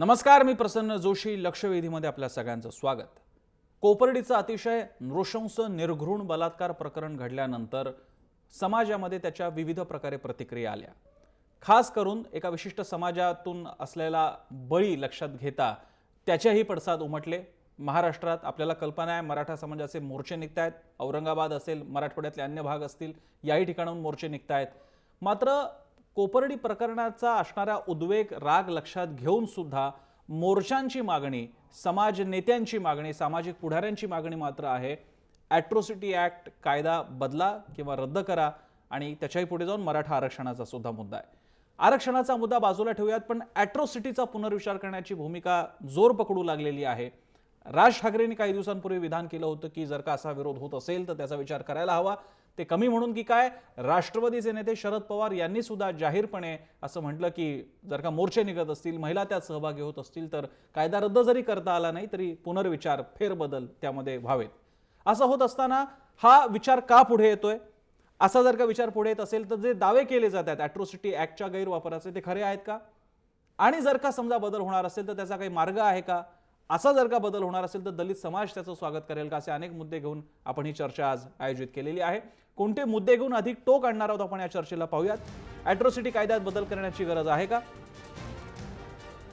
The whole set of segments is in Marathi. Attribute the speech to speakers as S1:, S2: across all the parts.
S1: नमस्कार, मी प्रसन्न जोशी. लक्षवेधीमध्ये आपल्या सगळ्यांचं स्वागत. कोपर्डीचं अतिशय नृशंस निर्घृण बलात्कार प्रकरण घडल्यानंतर समाजामध्ये त्याच्या विविध प्रकारे प्रतिक्रिया आल्या. खास करून एका विशिष्ट समाजातून असलेला बळी लक्षात घेता त्याच्याही पडसाद उमटले. महाराष्ट्रात आपल्याला कल्पना आहे, मराठा समाजाचे मोर्चे निघतायत. औरंगाबाद असेल, मराठवाड्यातले अन्य भाग असतील, याही ठिकाणाहून मोर्चे निघतायत. मात्र कोपर्डी प्रकरणाचा असणारा उद्वेग, राग लक्षात घेऊन सुद्धा मोर्चांची मागणी, समाज नेत्यांची मागणी, सामाजिक पुढाऱ्यांची मागणी मात्र आहे, ॲट्रॉसिटी ॲक्ट कायदा बदला किंवा रद्द करा. आणि त्याच्याही पुढे जाऊन मराठा आरक्षणाचा सुद्धा मुद्दा आहे. आरक्षणाचा मुद्दा बाजूला ठेवूयात, पण ॲट्रॉसिटीचा पुनर्विचार करण्याची भूमिका जोर पकडू लागलेली आहे. राज ठाकरेंनी काही दिवसांपूर्वी विधान केलं होतं की जर का असा विरोध होत असेल तर त्याचा विचार करायला हवा. ते कमी म्हणून की काय, राष्ट्रवादीचे नेते शरद पवार यांनी सुद्धा जाहीरपणे असं म्हटलं की जर का मोर्चे निघत असतील, महिला त्यात सहभागी होत असतील तर कायदा रद्द जरी करता आला नाही तरी पुनर्विचार, फेरबदल त्यामध्ये व्हावेत. असं होत असताना हा विचार का पुढे येतोय? असा जर का विचार पुढे येत असेल तर जे दावे केले जातात ॲट्रॉसिटी ॲक्टच्या गैरवापराचे ते खरे आहेत का? आणि जर का समजा बदल होणार असेल तर त्याचा काही मार्ग आहे का? असा जर का बदल होणार असेल तर दलित समाज त्याचं स्वागत करेल का? असे अनेक मुद्दे घेऊन आपण ही चर्चा आज आयोजित केलेली आहे. कोणते मुद्दे घेऊन अधिक टोक आणणार आहोत आपण या चर्चेला पाहूयात. ॲट्रॉसिटी कायद्यात बदल करण्याची गरज आहे का?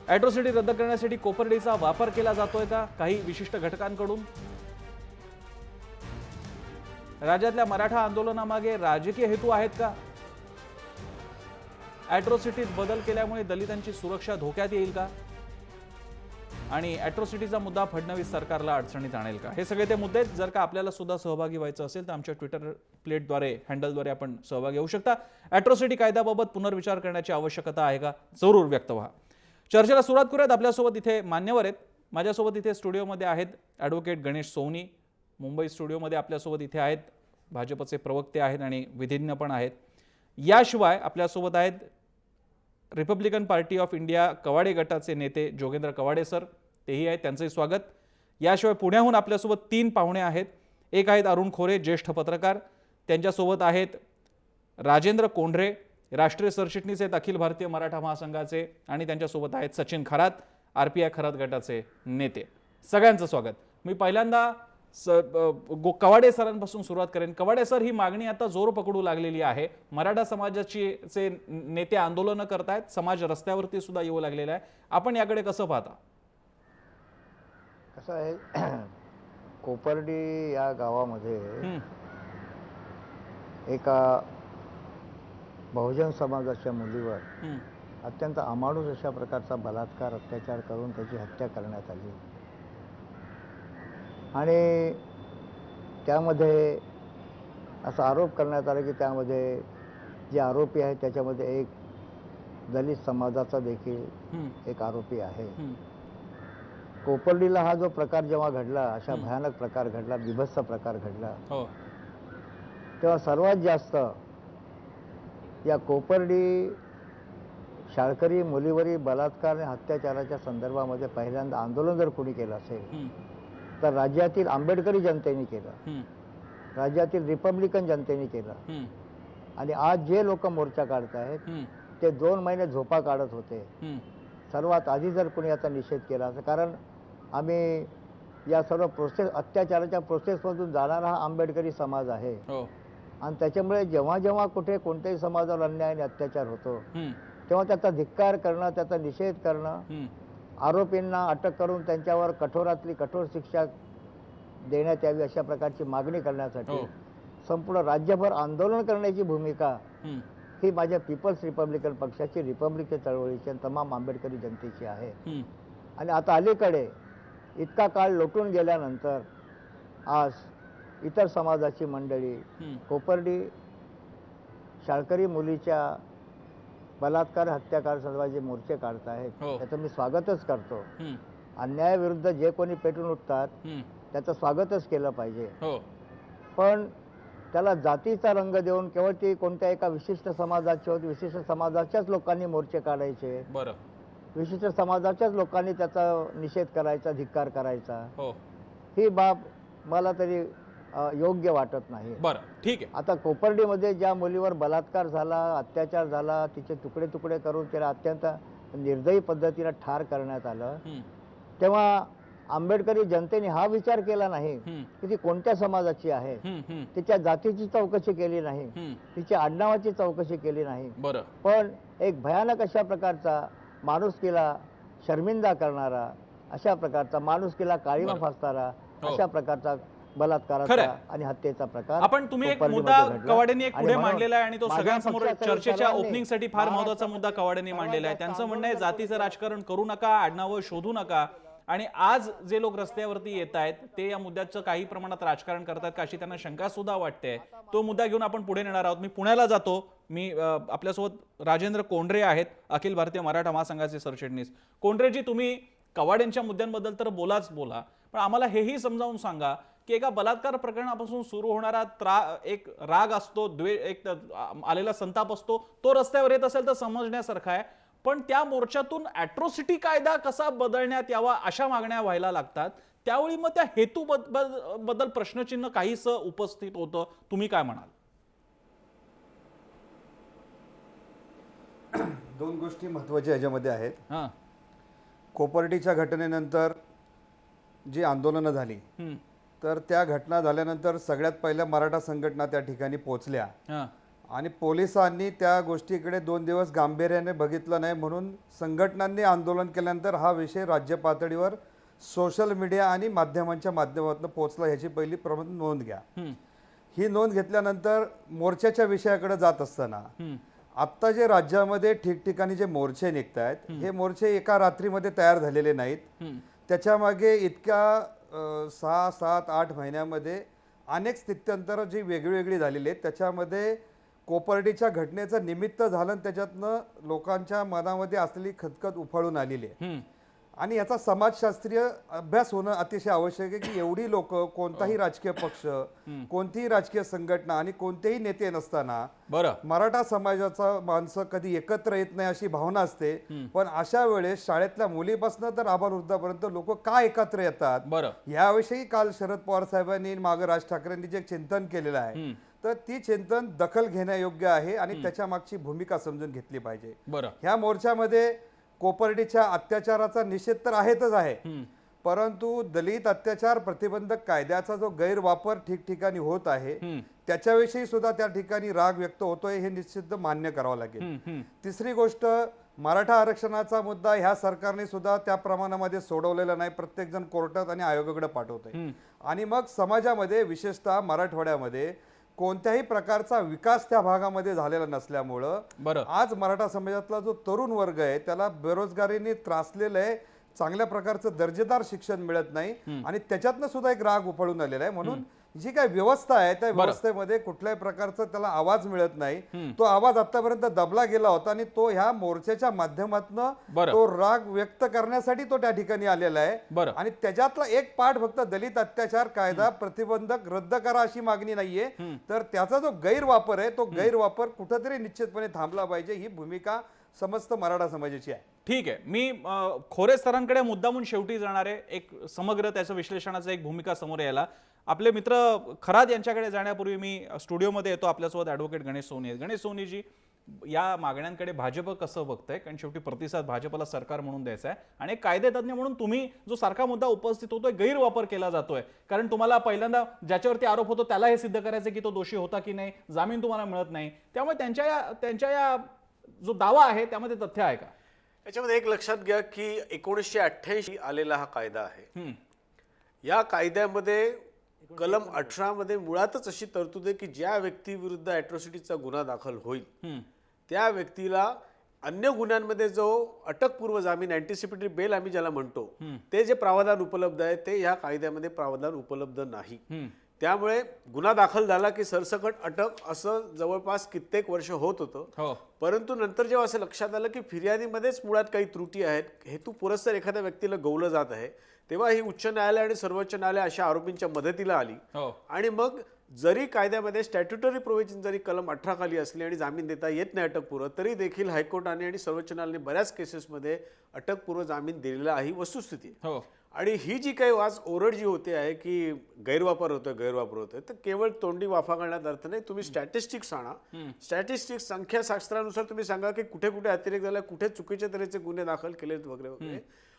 S1: ॲट्रॉसिटी रद्द करण्यासाठी कोपर्डीचा वापर केला जातोय का काही विशिष्ट घटकांकडून? राज्यातल्या मराठा आंदोलनामागे राजकीय हेतू आहेत का? ॲट्रॉसिटीत बदल केल्यामुळे दलितांची सुरक्षा धोक्यात येईल का? आणि ॲट्रॉसिटीचा मुद्दा फडणवीस सरकारला अडचणीत आणेल का? हे सगळे ते मुद्दे आहेत. जर का आपल्याला सुद्धा सहभागी व्हायचं असेल तर आमच्या ट्विटर प्लेटद्वारे, हँडलद्वारे आपण सहभागी होऊ शकता. ॲट्रॉसिटी कायद्याबाबत पुनर्विचार करण्याची आवश्यकता आहे का? जरूर व्यक्त व्हा. चर्चेला सुरुवात करूयात. आपल्यासोबत इथे मान्यवर आहेत. माझ्यासोबत इथे स्टुडिओमध्ये आहेत ॲडव्होकेट गणेश सोवनी. मुंबई स्टुडिओमध्ये आपल्यासोबत इथे आहेत भाजपचे प्रवक्ते आहेत आणि विधिज्ञ पण आहेत. याशिवाय आपल्यासोबत आहेत Republican party of India Kawade गटाचे नेते जोगेंद्र कवाडे सर, तेही आहेत, त्यांचंही स्वागत. याशिवाय पुण्याहून आपल्यासोबत 3 पाहुणे आहेत. एक आहेत अरुण खोरे, ज्येष्ठ पत्रकार. त्यांच्यासोबत आहेत राजेंद्र कोंढरे, राष्ट्रीय सरचिटणीस आहेत अखिल भारतीय मराठा महासंघाचे. आणि त्यांच्यासोबत आहेत सचिन खरात, RPI खरात गटाचे नेते. सगळ्यांचं स्वागत. मी पहिल्यांदा कवाडे सरांपासून सुरुवात करेन. कवाडे सर, ही मागणी आता जोर पकडू लागलेली आहे. मराठा समाजाचे नेते आंदोलनं करतायत, समाज रस्त्यावरती सुद्धा येऊ लागलेला आहे. आपण याकडे कसं पाहता?
S2: कसं आहे, कोपर्डी या गावामध्ये एका बहुजन समाजाच्या मुलीवर अत्यंत अमानुष अशा प्रकारचा बलात्कार, अत्याचार करून त्याची हत्या करण्यात आली. आणि त्यामध्ये असा आरोप करण्यात आला की त्यामध्ये जे आरोपी आहेत त्याच्यामध्ये एक दलित समाजाचा देखील एक आरोपी आहे. कोपर्डीला हा जो प्रकार जेव्हा घडला, अशा भयानक प्रकार घडला, बिभत्स प्रकार घडला, तेव्हा सर्वात जास्त या कोपर्डी शाळकरी मुलीवरील बलात्कार आणि अत्याचाराच्या संदर्भामध्ये पहिल्यांदा आंदोलन जर कोणी केलं असेल तर राज्यातील आंबेडकरी जनतेने केलं, राज्यातील रिपब्लिकन जनतेने केलं. आणि आज जे लोक मोर्चा काढत आहेत ते 2 महिने झोपा काढत होते. सर्वात आधी जर कोणी याचा निषेध केला असं, कारण आम्ही या सर्व अत्याचाराच्या प्रोसेसमधून जाणारा हा आंबेडकरी समाज आहे. आणि त्याच्यामुळे जेव्हा जेव्हा कुठे कोणत्याही समाजावर अन्याय आणि अत्याचार होतो तेव्हा त्याचा धिक्कार करणं, त्याचा निषेध करणं, आरोपींना अटक करून त्यांच्यावर कठोरातली कठोर शिक्षा देण्यात यावी अशा प्रकारची मागणी करण्यासाठी संपूर्ण राज्यभर आंदोलन करण्याची भूमिका ही माझ्या पीपल्स रिपब्लिकन पक्षाची, रिपब्लिक चळवळीची आणि तमाम आंबेडकरी जनतेची आहे. आणि आता अलीकडे इतका काळ लोटून गेल्यानंतर आज इतर समाजाची मंडळी कोपर्डी शाळकरी मुलीच्या बलात्कार, हत्याकार संदर्भात जे मोर्चे काढत आहेत त्याचं मी स्वागतच करतो. अन्यायाविरुद्ध जे कोणी पेटून उठतात त्याचं स्वागतच केलं पाहिजे. पण त्याला जातीचा रंग देऊन केवळ ती कोणत्या एका विशिष्ट समाजाची होती, विशिष्ट समाजाच्याच लोकांनी मोर्चे काढायचे, विशिष्ट समाजाच्याच लोकांनी त्याचा निषेध करायचा, धिक्कार करायचा, ही बाब मला तरी योग्य वाटत नाही.
S1: बरं, ठीक आहे.
S2: आता कोपर्डीमध्ये ज्या मुलीवर बलात्कार झाला, अत्याचार झाला, तिचे तुकडे तुकडे करून तिला अत्यंत निर्दयी पद्धतीनं ठार करण्यात आलं, तेव्हा आंबेडकरी जनतेने हा विचार केला नाही की ती कोणत्या समाजाची आहे, तिच्या जातीची चौकशी केली नाही, तिच्या आडनावाची चौकशी केली नाही.
S1: बरं.
S2: पण एक भयानक अशा प्रकारचा माणुसकीला शर्मिंदा करणारा, अशा प्रकारचा माणुसकीला काळीमा फासणारा, अशा प्रकारचा बलात्काराचा आणि हत्येचा प्रकार
S1: आपण तुम्ही एक मुद्दा कवाडेंनी एक पुढे मांडलेला आहे आणि तो सगळ्यांसमोर चर्चेच्या ओपनिंगसाठी फार महत्त्वाचा मुद्दा कवाडेंनी मांडलेला आहे. त्यांचं म्हणणं आहे जातीचं राजकारण करू नका, आडनावं शोधू नका. आणि आज जे लोक रस्त्यावरती येत आहेत ते या मुद्द्याचं काही प्रमाणात राजकारण करतात का अशी त्यांना शंका सुद्धा वाटते. तो मुद्दा घेऊन आपण पुढे नेणार आहोत. मी पुण्याला जातो. मी आपल्यासोबत राजेंद्र कोंढरे आहेत, अखिल भारतीय मराठा महासंघाचे सरचिटणीस. कोंढरेजी, तुम्ही कवाडेंच्या मुद्द्यांबद्दल तर बोला, पण आम्हाला हेही समजावून सांगा की एका बलात्कार प्रकरणापासून सुरू होणारा एक राग असतो, एक आलेला संताप असतो, तो रस्त्यावर येत असेल तर समजण्यासारखा आहे. पण त्या मोर्चातून ॲट्रॉसिटी कायदा कसा बदलण्यात यावा अशा मागण्या व्हायला लागतात. त्यावेळी मग त्या हेतू बद्दल प्रश्नचिन्ह काहीच उपस्थित होतं. तुम्ही काय म्हणाल?
S3: दोन गोष्टी महत्त्वाच्या याच्यामध्ये आहेत. कोपर्डीच्या घटनेनंतर जी आंदोलनं झाली, तर त्या घटना झाल्यानंतर सगळ्यात पहिल्या मराठा संघटना त्या ठिकाणी पोहोचल्या आणि पोलिसांनी त्या गोष्टीकडे 2 दिवस गांभीर्याने बघितलं नाही, म्हणून संघटनांनी आंदोलन केल्यानंतर हा विषय राज्य पातळीवर सोशल मीडिया आणि माध्यमांच्या माध्यमातून पोहोचला, ह्याची पहिली प्रमुख नोंद घ्या. ही नोंद घेतल्यानंतर मोर्चाच्या विषयाकडे जात असताना आत्ता जे राज्यामध्ये ठिकठिकाणी जे मोर्चे निघत आहेत, हे मोर्चे एका रात्रीमध्ये तयार झालेले नाहीत. त्याच्यामागे इतक्या 6, 7, 8 महिन्यामध्ये अनेक स्थित्यंतरं जी वेगळी झालेली आहेत. त्याच्यामध्ये कोपर्डीच्या घटनेचं निमित्त झालं, त्याच्यातनं लोकांच्या मनामध्ये असलेली खतखत उफाळून आलेली आहे आणि याचा समाजशास्त्रीय अभ्यास होणं अतिशय आवश्यक आहे की एवढी लोक, कोणताही राजकीय पक्ष, कोणतीही राजकीय संघटना आणि कोणतेही नेते नसताना मराठा समाजाचा माणसं कधी एकत्र येत नाही अशी भावना असते. पण अशा वेळेस शाळेतल्या मुलीपासून तर आबालवृद्धापर्यंत लोक का एकत्र येतात, याविषयी काल शरद पवार साहेबांनी, मागे राज ठाकरेंनी जे चिंतन केलेलं आहे, तर ती चिंतन दखल घेण्यायोग्य आहे आणि त्याच्या मागची भूमिका समजून घेतली पाहिजे. ह्या मोर्चामध्ये कोपर्डीच्या अत्याचाराचा निषेध तर आहेतच आहे, परंतु दलित अत्याचार प्रतिबंधक कायद्याचा जो गैरवापर ठिकठिकाणी होत आहे त्याच्याविषयी सुद्धा त्या ठिकाणी राग व्यक्त होतोय, हे निश्चित मान्य करावं लागेल. तिसरी गोष्ट, मराठा आरक्षणाचा मुद्दा ह्या सरकारने सुद्धा त्या प्रमाणामध्ये सोडवलेला नाही. प्रत्येक जण कोर्टात आणि आयोगाकडे पाठवतोय आणि मग समाजामध्ये, विशेषतः मराठवाड्यामध्ये कोणत्याही प्रकारचा विकास त्या भागामध्ये झालेला नसल्यामुळं आज मराठा समाजातला जो तरुण वर्ग आहे त्याला बेरोजगारीने त्रासलेलं आहे. चांगल्या प्रकारचं दर्जेदार शिक्षण मिळत नाही आणि त्याच्यातनं सुद्धा एक राग उफाळून आलेला आहे. म्हणून जी काही व्यवस्था आहे त्या व्यवस्थेमध्ये कुठल्याही प्रकारचा त्याला आवाज मिळत नाही. तो आवाज आतापर्यंत दबला गेला होता आणि तो ह्या मोर्चाच्या माध्यमातून तो राग व्यक्त करण्यासाठी तो त्या ठिकाणी आलेला आहे. आणि त्याच्यातला एक पार्ट फक्त दलित अत्याचार कायदा प्रतिबंधक रद्द करा अशी मागणी नाहीये, तर त्याचा जो गैरवापर आहे तो गैरवापर कुठेतरी निश्चितपणे थांबला पाहिजे, ही भूमिका समस्त मराठा समाजाची आहे.
S1: ठीक आहे. मी खोरे सरांकडे मुद्दामून शेवटी जाणार आहे, एक समग्र त्याचं विश्लेषणाचं एक भूमिका समोर यायला. आपले मित्र खरात यांच्याकडे जाण्यापूर्वी मी स्टुडिओमध्ये येतो. आपल्यासोबत ॲडव्होकेट गणेश सोनी आहेत. गणेश सोनीजी, या मागण्यांकडे भाजप कसं बघतंय? कारण शेवटी प्रतिसाद भाजपला सरकार म्हणून द्यायचा आहे आणि एक कायदेतज्ञ म्हणून तुम्ही जो सारखा मुद्दा उपस्थित होतोय, गैरवापर केला जातोय, कारण तुम्हाला पहिल्यांदा ज्याच्यावरती आरोप होतो त्याला हे सिद्ध करायचं की तो दोषी होता की नाही, जामीन तुम्हाला मिळत नाही. त्यामुळे त्यांच्या या जो दावा आहे त्यामध्ये तथ्य आहे का?
S4: याच्यामध्ये एक लक्षात घ्या की 1988 आलेला हा कायदा आहे. या कायद्यामध्ये कलम 18 मध्ये मुळातच अशी तरतूद आहे की ज्या व्यक्तीविरुद्ध ॲट्रॉसिटीचा गुन्हा दाखल होईल त्या व्यक्तीला अन्य गुन्ह्यांमध्ये जो अटकपूर्व जामीन, अँटिसिपेटरी बेल आम्ही ज्याला म्हणतो, ते जे प्रावधान उपलब्ध आहे ते या कायद्यामध्ये प्रावधान उपलब्ध नाही. त्यामुळे गुन्हा दाखल झाला की सरसकट अटक असं जवळपास कित्येक वर्ष होत होतं. परंतु नंतर जेव्हा असं लक्षात आलं की फिर्यादीमध्येच मुळात काही त्रुटी आहेत, हेतू पुरस्सर एखाद्या व्यक्तीला गवलं जात आहे, तेव्हा ही उच्च न्यायालय आणि सर्वोच्च न्यायालय अशा आरोपींच्या मदतीला आली. आणि मग जरी कायद्यामध्ये स्टॅट्युटरी प्रोव्हिजन जरी कलम 18 खाली असली आणि जामीन देता येत नाही अटकपूर्व, तरी देखील हायकोर्टाने आणि सर्वोच्च न्यायालयाने बऱ्याच केसेसमध्ये अटकपूर्व जामीन दिलेला ही वस्तुस्थिती. आणि ही जी काही आज ओरड जी होते आहे की गैरवापर होतोय तर केवळ तोंडी वाफा करण्यात अर्थ नाही. तुम्ही स्टॅटिस्टिक्स आणा, स्टॅटिस्टिक्स संख्याशास्त्रानुसार तुम्ही सांगा की कुठे कुठे अतिरेक झाला, कुठे चुकीच्या तऱ्हेचे गुन्हे दाखल केलेत वगैरे वगैरे.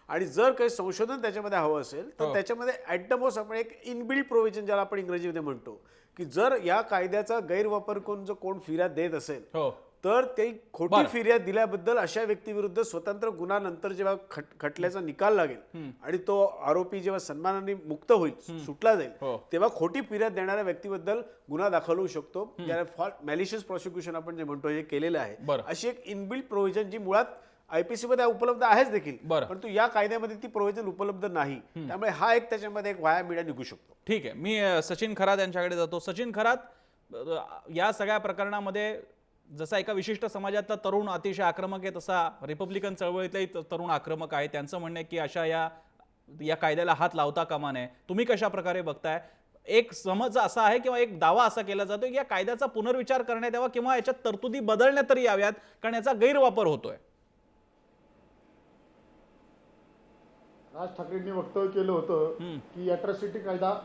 S4: आणि जर काही संशोधन त्याच्यामध्ये हवं असेल तर त्याच्यामध्ये ॲट द मोस्ट आपण एक इनबिल्ट प्रोव्हिजन ज्याला आपण इंग्रजीमध्ये म्हणतो की जर या कायद्याचा गैरवापर करून जर कोण फिर्याद देत असेल तर ते खोटी फिर्याद दिल्याबद्दल अशा व्यक्तीविरुद्ध स्वतंत्र गुन्हा नंतर जेव्हा खटल्याचा निकाल लागेल आणि तो आरोपी जेव्हा सन्मानाने मुक्त होईल, सुटला जाईल, तेव्हा खोटी फिर्याद देणाऱ्या व्यक्तीबद्दल गुन्हा दाखल होऊ शकतो. ज्याला मॅलिशियस प्रॉसिक्युशन आपण जे म्हणतो हे केलेलं आहे. अशी एक इनबिल्ट प्रोव्हिजन जी मुळात IPC मध्ये उपलब्ध आहेच देखील, परंतु या कायद्यामध्ये ती प्रोव्हिजन उपलब्ध नाही. त्यामुळे हा एक त्याच्यामध्ये एक वाया मीडिया निघू शकतो.
S1: ठीक आहे, मी सचिन खरात यांच्याकडे जातो. सचिन खरात, या सगळ्या प्रकरणामध्ये जसा एका विशिष्ट समाजातला तरुण अतिशय आक्रमक आहे तसा रिपब्लिकन चळवळीतलाही तरुण आक्रमक आहे. त्यांचं म्हणणं आहे की अशा या कायद्याला हात लावता कामा नये. तुम्ही कशा प्रकारे बघताय? एक समज असा आहे किंवा एक दावा असा केला जातो की या कायद्याचा पुनर्विचार करण्यात यावा किंवा याच्यात तरतुदी बदलण्यात तरी याव्यात, कारण याचा गैरवापर होतोय.
S5: राज ठाकरेंनी वक्तव्य केलं होतं की अॅट्रॉसिटी कायदा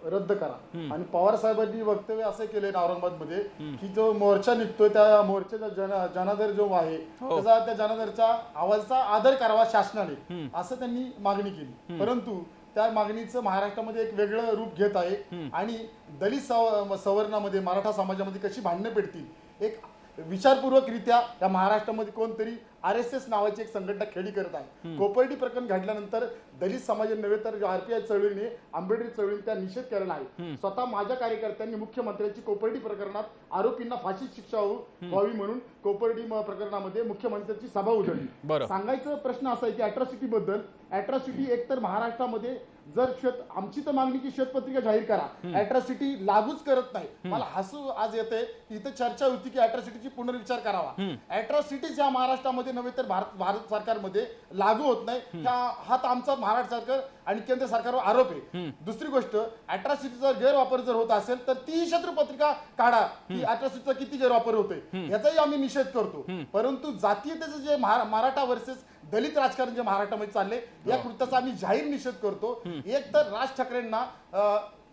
S5: रद्द करा, आणि पवार साहेबांनी वक्तव्य असं केले औरंगाबादमध्ये की जो मोर्चा निघतोय त्या मोर्चाचा जनादर जो आहे त्याचा त्या जनादरच्या आवाजाचा आदर करावा शासनाने, असं त्यांनी मागणी केली. परंतु त्या मागणीचं महाराष्ट्रामध्ये एक वेगळं रूप घेत आहे आणि दलित सवर्णामध्ये मराठा समाजामध्ये कशी भांडणं पेटतील, एक विचारपूर्वकरित्या या महाराष्ट्रामध्ये कोणतरी RSS नावाची एक संघटना खेळी करत आहे. कोपर्डी प्रकरण घडल्यानंतर दलित समाजाने नव्हे तर RPI चळवळीने, आंबेडकरी चळवळीने त्या निषेध केलेला आहे. स्वतः माझ्या कार्यकर्त्यांनी मुख्यमंत्र्यांची कोपर्डी प्रकरणात आरोपींना फाशी शिक्षा व्हावी म्हणून कोपर्डी प्रकरणामध्ये मुख्यमंत्र्यांची सभा उधळली. सांगायचं प्रश्न असा आहे की अॅट्रॉसिटी बद्दल, अॅट्रॉसिटी एकतर महाराष्ट्रामध्ये जर आमची तर मागणी की श्वेतपत्रिका जाहीर करा, अॅट्रॉसिटी लागूच करत नाही. मला हसू आज येते की इथं चर्चा होती की अॅट्रॉसिटीची पुनर्विचार करावा. अॅट्रॉसिटीज या महाराष्ट्रामध्ये नव्हे तर भारत सरकारमध्ये लागू होत नाही, हा तर आमचा महाराष्ट्र सरकार आणि केंद्र सरकारवर आरोप आहे. दुसरी गोष्ट, अॅट्रॉसिटीचा गैरवापर जर होत असेल तर ती शत्रुपत्रिका काढा की अॅट्रॉसिटीचा किती गैरवापर होतोय, याचाही आम्ही निषेध करतो. परंतु जातीयतेचं जे मराठा वर्सेस दलित राजकारण जे महाराष्ट्रामध्ये चालले, या कृत्याचा आम्ही जाहीर निषेध करतो. एक तर राज ठाकरेंना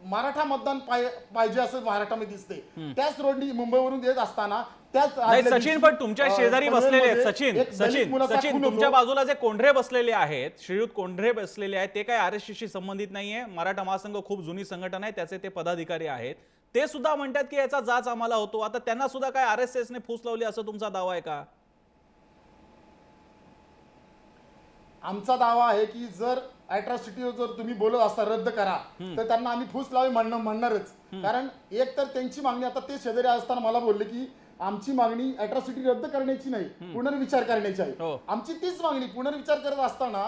S5: मराठा मतदान पाहिजे असं महाराष्ट्रामध्ये दिसते, त्याच रोडनी मुंबईवरून येत असताना
S1: सचिन, पण तुमच्या शेजारी बसलेले आहेत सचिन तुमच्या बाजूला जे कोंढरे बसलेले आहेत, श्रीयुत कोंढरे बसलेले आहेत, ते काय RSSशी संबंधित नाहीये. मराठा महासंघ खूप जुनी संघटना आहे, त्याचे ते पदाधिकारी आहेत. ते सुद्धा म्हणतात की याचा जाच आम्हाला होतो. आता त्यांना सुद्धा काय RSSने फूस लावली असं तुमचा दावा आहे का?
S5: आमचा दावा आहे की जर अॅट्रॉसिटीवर जर तुम्ही बोलत असता रद्द करा तर त्यांना आम्ही फूस लावी म्हणणारच. कारण एक तर त्यांची मागणी, आता ते शेजारी असताना मला बोलले की आमची मागणी अॅट्रॉसिटी रद्द करण्याची नाही, पुनर्विचार करण्याची आहे. आमची तीच मागणी. पुनर्विचार करत असताना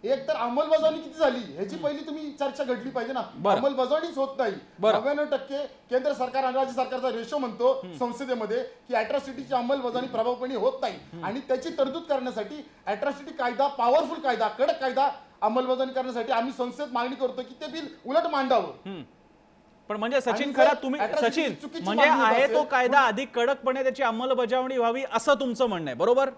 S5: एक तर अंमलबजावणी किती झाली ह्याची पहिली तुम्ही चर्चा घडली पाहिजे ना. अंमलबजावणीच होत नाही. 99% केंद्र सरकार आणि राज्य सरकारचा रेशो म्हणतो संसदेमध्ये की अॅट्रॉसिटीची अंमलबजावणी प्रभावपणे होत नाही, आणि त्याची तरतूद करण्यासाठी अॅट्रॉसिटी कायदा, पॉवरफुल कायदा, कडक कायदा अंमलबजावणी करण्यासाठी आम्ही संसदेत मागणी करतो की ते बिल उलट मांडावं.
S1: पण म्हणजे सचिन खरा, तुम्ही सचिन म्हणजे आहे तो कायदा अधिक कडकपणे त्याची अंमलबजावणी व्हावी असं तुमचं म्हणणं आहे, बरोबर?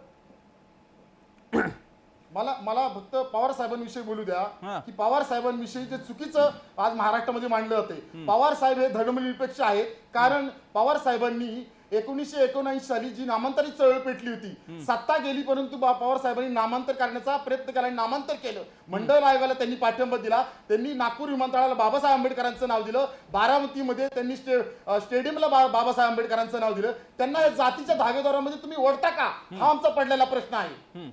S5: मला फक्त पवार साहेबांविषयी बोलू द्या की पवार साहेबांविषयी जे चुकीचं आज महाराष्ट्रामध्ये मांडलं जाते. पवार साहेब हे धर्मनिरपेक्ष आहेत, कारण पवार साहेबांनी 1979 साली जी नामांतरित चळवळ पेटली होती, सत्ता गेली परंतु पवार साहेबांनी नामांतर करण्याचा प्रयत्न केला आणि नामांतर केलं. मंडळ आयोगाला त्यांनी पाठिंबा दिला. त्यांनी नागपूर विमानतळाला बाबासाहेब आंबेडकरांचं नाव दिलं. बारामतीमध्ये त्यांनी स्टेडियमला बाबासाहेब आंबेडकरांचं नाव दिलं. त्यांना जातीच्या धागेदारामध्ये तुम्ही ओढता का, हा आमचा पडलेला प्रश्न आहे.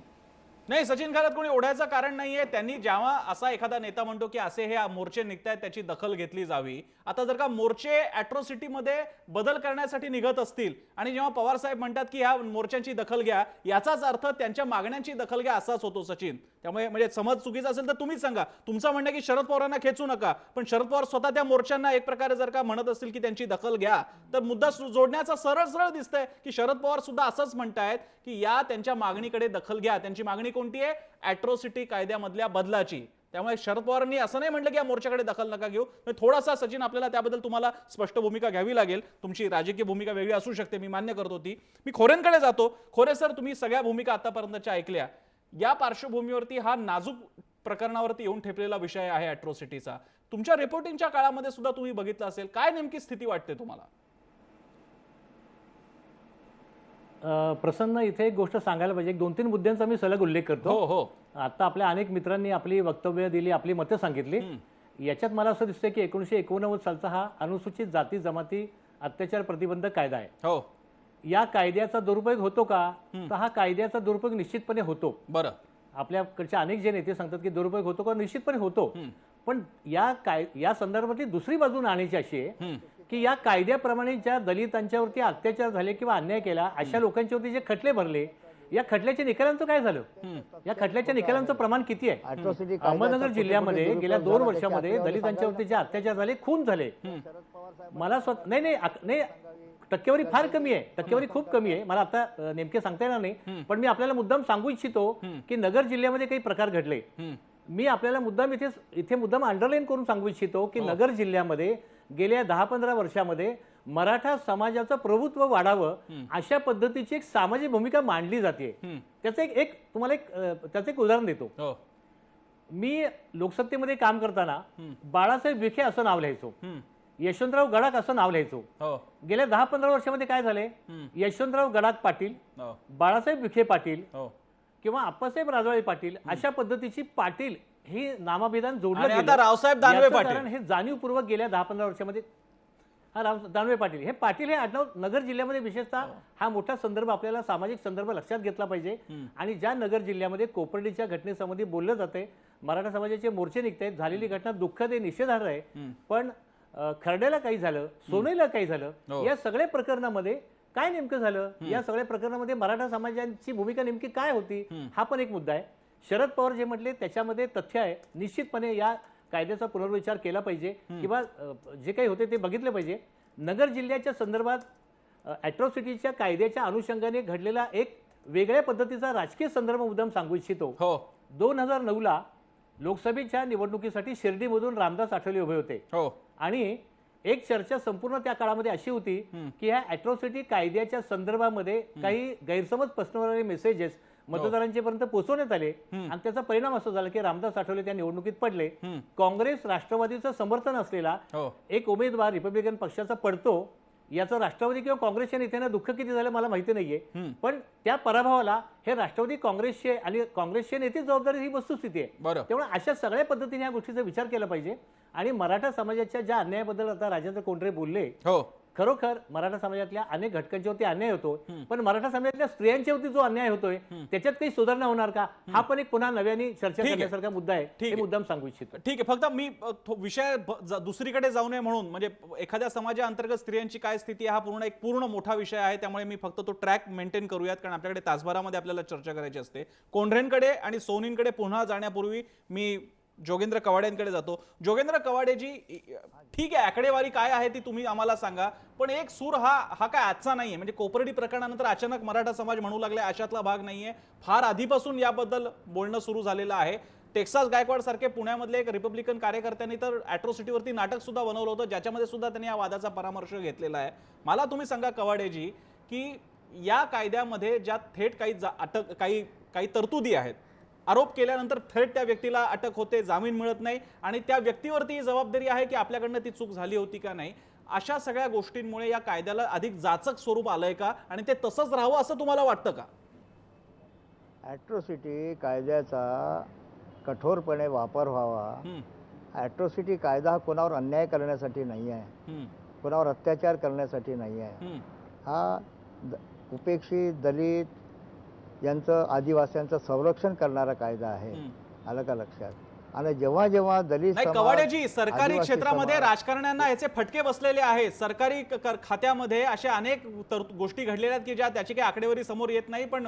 S1: नाही सचिन खरात, कोणी ओढायचं कारण नाहीये. त्यांनी जेव्हा असा एखादा नेता म्हणतो की असे हे मोर्चे निघतायत त्याची दखल घेतली जावी. आता जर का मोर्चे अॅट्रॉसिटीमध्ये बदल करण्यासाठी निघत असतील आणि जेव्हा पवार साहेब म्हणतात की ह्या मोर्चांची दखल घ्या, याचाच अर्थ त्यांच्या मागण्यांची दखल घ्या असाच होतो सचिन. त्यामुळे म्हणजे समज चुकीचा असेल तर तुम्हीच सांगा. तुमचं म्हणणं की शरद पवारांना खेचू नका, पण शरद पवार स्वतः त्या मोर्चांना एक प्रकारे जर का म्हणत असतील की त्यांची दखल घ्या, तर मुद्दा जोडण्याचा सरळ सरळ दिसतंय की शरद पवार सुद्धा असंच म्हणतायत की या त्यांच्या मागणीकडे दखल घ्या. त्यांची मागणी कोणती आहे? अॅट्रॉसिटी कायद्यामधल्या बदलाची. त्यामुळे शरद पवारांनी असं नाही म्हटलं की या मोर्चाकडे दखल नका घेऊ. थोडासा सचिन आपल्याला त्याबद्दल तुम्हाला स्पष्ट भूमिका घ्यावी लागेल. तुमची राजकीय भूमिका वेगळी असू शकते, मी मान्य करतो ती. मी खोरेंकडे जातो. खोरे सर, तुम्ही सगळ्या भूमिका आतापर्यंतच्या ऐकल्या. या पार्श्वभूमीवरती हा नाजूक प्रकरणावरती येऊन ठेपलेला विषय आहे अॅट्रॉसिटीचा. तुमच्या रिपोर्टिंगच्या काळामध्ये सुद्धा तुम्ही बघितलं असेल, काय नेमकी स्थिती वाटते तुम्हाला?
S6: प्रसन्न, इथे एक गोष्ट सांगायला पाहिजे. 2-3 मुद्द्यांचा मी सलग उल्लेख करतो.
S1: हो हो.
S6: आता आपल्या अनेक मित्रांनी आपली वक्तव्य दिली, आपली मतं सांगितली. याच्यात मला असं दिसतंय की 1989 सालचा हा अनुसूचित जाती जमाती अत्याचार प्रतिबंधक कायदा आहे.
S1: हो.
S6: या कायद्याचा दुरुपयोग होतो का? तर हा कायद्याचा दुरुपयोग निश्चितपणे होतो.
S1: बरं.
S6: आपल्याकडचे अनेक जे नेते सांगतात की दुरुपयोग होतो का? निश्चितपणे होतो. पण या संदर्भातली दुसरी बाजू नाण्याची अशी आहे की या कायद्याप्रमाणे ज्या दलितांच्यावरती अत्याचार झाले किंवा अन्याय केला अशा लोकांच्यावरती जे खटले भरले, या खटल्याच्या निकालांचं काय झालं? या खटल्याच्या निकालांचं प्रमाण किती आहे? अहमदनगर जिल्ह्यामध्ये गेल्या 2 वर्षामध्ये दलितांच्यावरती जे अत्याचार झाले, खून झाले, मला नाही टक्केवारी फार कमी आहे, टक्केवारी खूप कमी आहे, मला आता नेमके सांगता येणार नाही. पण मी आपल्याला मुद्दाम सांगू इच्छितो की नगर जिल्ह्यामध्ये काही प्रकार घडले. मी आपल्याला मुद्दाम इथे मुद्दाम अंडरलाईन करून सांगू इच्छितो की नगर जिल्ह्यामध्ये गेल्या 10-15 वर्षामध्ये मराठा समाजाचं प्रभुत्व वाढावं अशा पद्धतीची एक सामाजिक भूमिका मांडली जाते. त्याचं त्याचं एक उदाहरण देतो. मी लोकसत्तेमध्ये काम करताना बाळासाहेब विखे असं नाव लिहायचो, यशवंतराव गडाख असं नाव लिहायचो. गेल्या 10-15 वर्षामध्ये काय झाले? यशवंतराव गडाख पाटील, बाळासाहेब विखे पाटील किंवा आप्पासाहेब राजवाडे पाटील अशा पद्धतीची पाटील हे नामाभिधान जोडलं गेलं.
S1: आता रावसाहेब दानवे पाटील,
S6: कारण हे जाणीवपूर्वक गेल्या 10-15 वर्षामध्ये दानवे पाटील हे पाटील हे आडनाव नगर जिल्ह्यामध्ये विशेषतः हा मोठा संदर्भ, आपल्याला सामाजिक संदर्भ लक्षात घेतला पाहिजे. आणि ज्या नगर जिल्ह्यामध्ये कोपर्डीच्या घटनेसंबंधी बोललं जाते, मराठा समाजाचे मोर्चे निघत आहेत, झालेली घटना दुःखद आहे, निषेधार्ह आहे. पण खर्ड्याला काही झालं, सोनईला काही झालं, या सगळ्या प्रकरणामध्ये काय नेमकं झालं? या सगळ्या प्रकरणामध्ये मराठा समाजाची भूमिका नेमकी काय होती? हा पण एक मुद्दा आहे. शरद पवार जे म्हटले त्याच्यामध्ये तथ्य आहे. निश्चितपणे या कायद्याचा पुनर्विचार केला पाहिजे किंवा जे काही होते ते बघितले पाहिजे. नगर जिल्ह्याच्या संदर्भात अॅट्रॉसिटीच्या कायद्याच्या अनुषंगाने घडलेला एक वेगळ्या पद्धतीचा राजकीय संदर्भ मुद्दाम सांगू इच्छितो. 2009ला लोकसभेच्या निवडणुकीसाठी शिर्डीमधून रामदास आठवले उभे होते आणि एक चर्चा संपूर्ण त्या काळामध्ये अशी होती की ह्या अॅट्रॉसिटी कायद्याच्या संदर्भामध्ये काही गैरसमज पसरवणारे मेसेजेस मतदारांच्या पर्यंत पोहोचवण्यात आले आणि त्याचा परिणाम असा झाला की रामदास आठवले त्या निवडणुकीत पडले. काँग्रेस राष्ट्रवादीचं समर्थन असलेला एक उमेदवार रिपब्लिकन पक्षाचा पडतो. याचं राष्ट्रवादी किंवा काँग्रेसच्या नेत्यांना दुःख किती झालं मला माहिती नाहीये, पण त्या पराभवाला हे राष्ट्रवादी काँग्रेसचे आणि काँग्रेसचे नेते जबाबदारी ही वस्तुस्थिती आहे. त्यामुळे अशा सगळ्या पद्धतीने या गोष्टीचा विचार केला पाहिजे. आणि मराठा समाजाच्या ज्या अन्यायाबद्दल आता राजेंद्र कोंढरे बोलले, खरोखर मराठा समाजातल्या अनेक घटकांच्यावरती अन्याय होतो, पण मराठा समाजातल्या स्त्रियांच्यावरती जो अन्याय होतोय त्याच्यात काही सुधारणा होणार का? हा पण एक पुन्हा नव्याने चर्चा करण्यासारखा मुद्दा आहे. हे मुद्दाम सांगू इच्छितो.
S1: ठीक आहे. फक्त मी विषय दुसरीकडे जाऊ नये म्हणून, म्हणजे एखाद्या समाजाअंतर्गत स्त्रियांची काय स्थिती आहे हा पूर्ण मोठा विषय आहे, त्यामुळे मी फक्त तो ट्रॅक मेंटेन करूयात, कारण आपल्याकडे तासभरामध्ये आपल्याला चर्चा करायची असते. कोंढरेंकडे आणि सोनींकडे पुन्हा जाण्यापूर्वी मी जोगेंद्र कवाडेंकडे जातो. जोगेंद्र कवाडेजी, ठीक आहे आकडेवारी काय आहे ती तुम्ही आम्हाला सांगा, पण एक सूर हा काय आजचा नाहीये. म्हणजे कोपर्डी प्रकरणानंतर अचानक मराठा समाज म्हणू लागले अशातला भाग नाहीये. फार आधीपासून याबद्दल बोलणं सुरू झालेलं आहे. टेक्सास गायकवाड सारखे पुण्यामधले एक रिपब्लिकन कार्यकर्त्यांनी तर अॅट्रॉसिटीवरती नाटक सुद्धा बनवलं होतं, ज्याच्यामध्ये सुद्धा त्यांनी या वादाचा परामर्श घेतलेला आहे. मला तुम्ही सांगा कवाडेजी की या कायद्यामध्ये ज्या थेट काही तरतुदी आहेत, आरोप केल्यानंतर थेट त्या व्यक्तीला अटक होते, जामीन मिळत नाही आणि त्या व्यक्तीवरती जबाबदारी आहे की आपल्याकडनं ती चूक झाली होती का नाही, अशा सगळ्या गोष्टींमुळे या कायद्याला अधिक जाचक स्वरूप आलंय का आणि ते तसंच राहावं असं तुम्हाला वाटतं का?
S2: अॅट्रॉसिटी कायद्याचा कठोरपणे वापर व्हावा. अॅट्रॉसिटी कायदा हा कोणावर अन्याय करण्यासाठी नाही आहे, कोणावर अत्याचार करण्यासाठी नाही आहे. हा उपेक्षित दलित यांचं आदिवासीयांचं संरक्षण करणारा कायदा आहे. आलं का लक्षात? आणि जेव्हा जेव्हा दलित
S1: कवाडेजी, सरकारी क्षेत्रामध्ये राजकारण्यांना याचे फटके बसलेले आहेत. सरकारी खात्यामध्ये अशा अनेक गोष्टी घडलेल्या आहेत की ज्या त्याची काही आकडेवारी समोर येत नाही, पण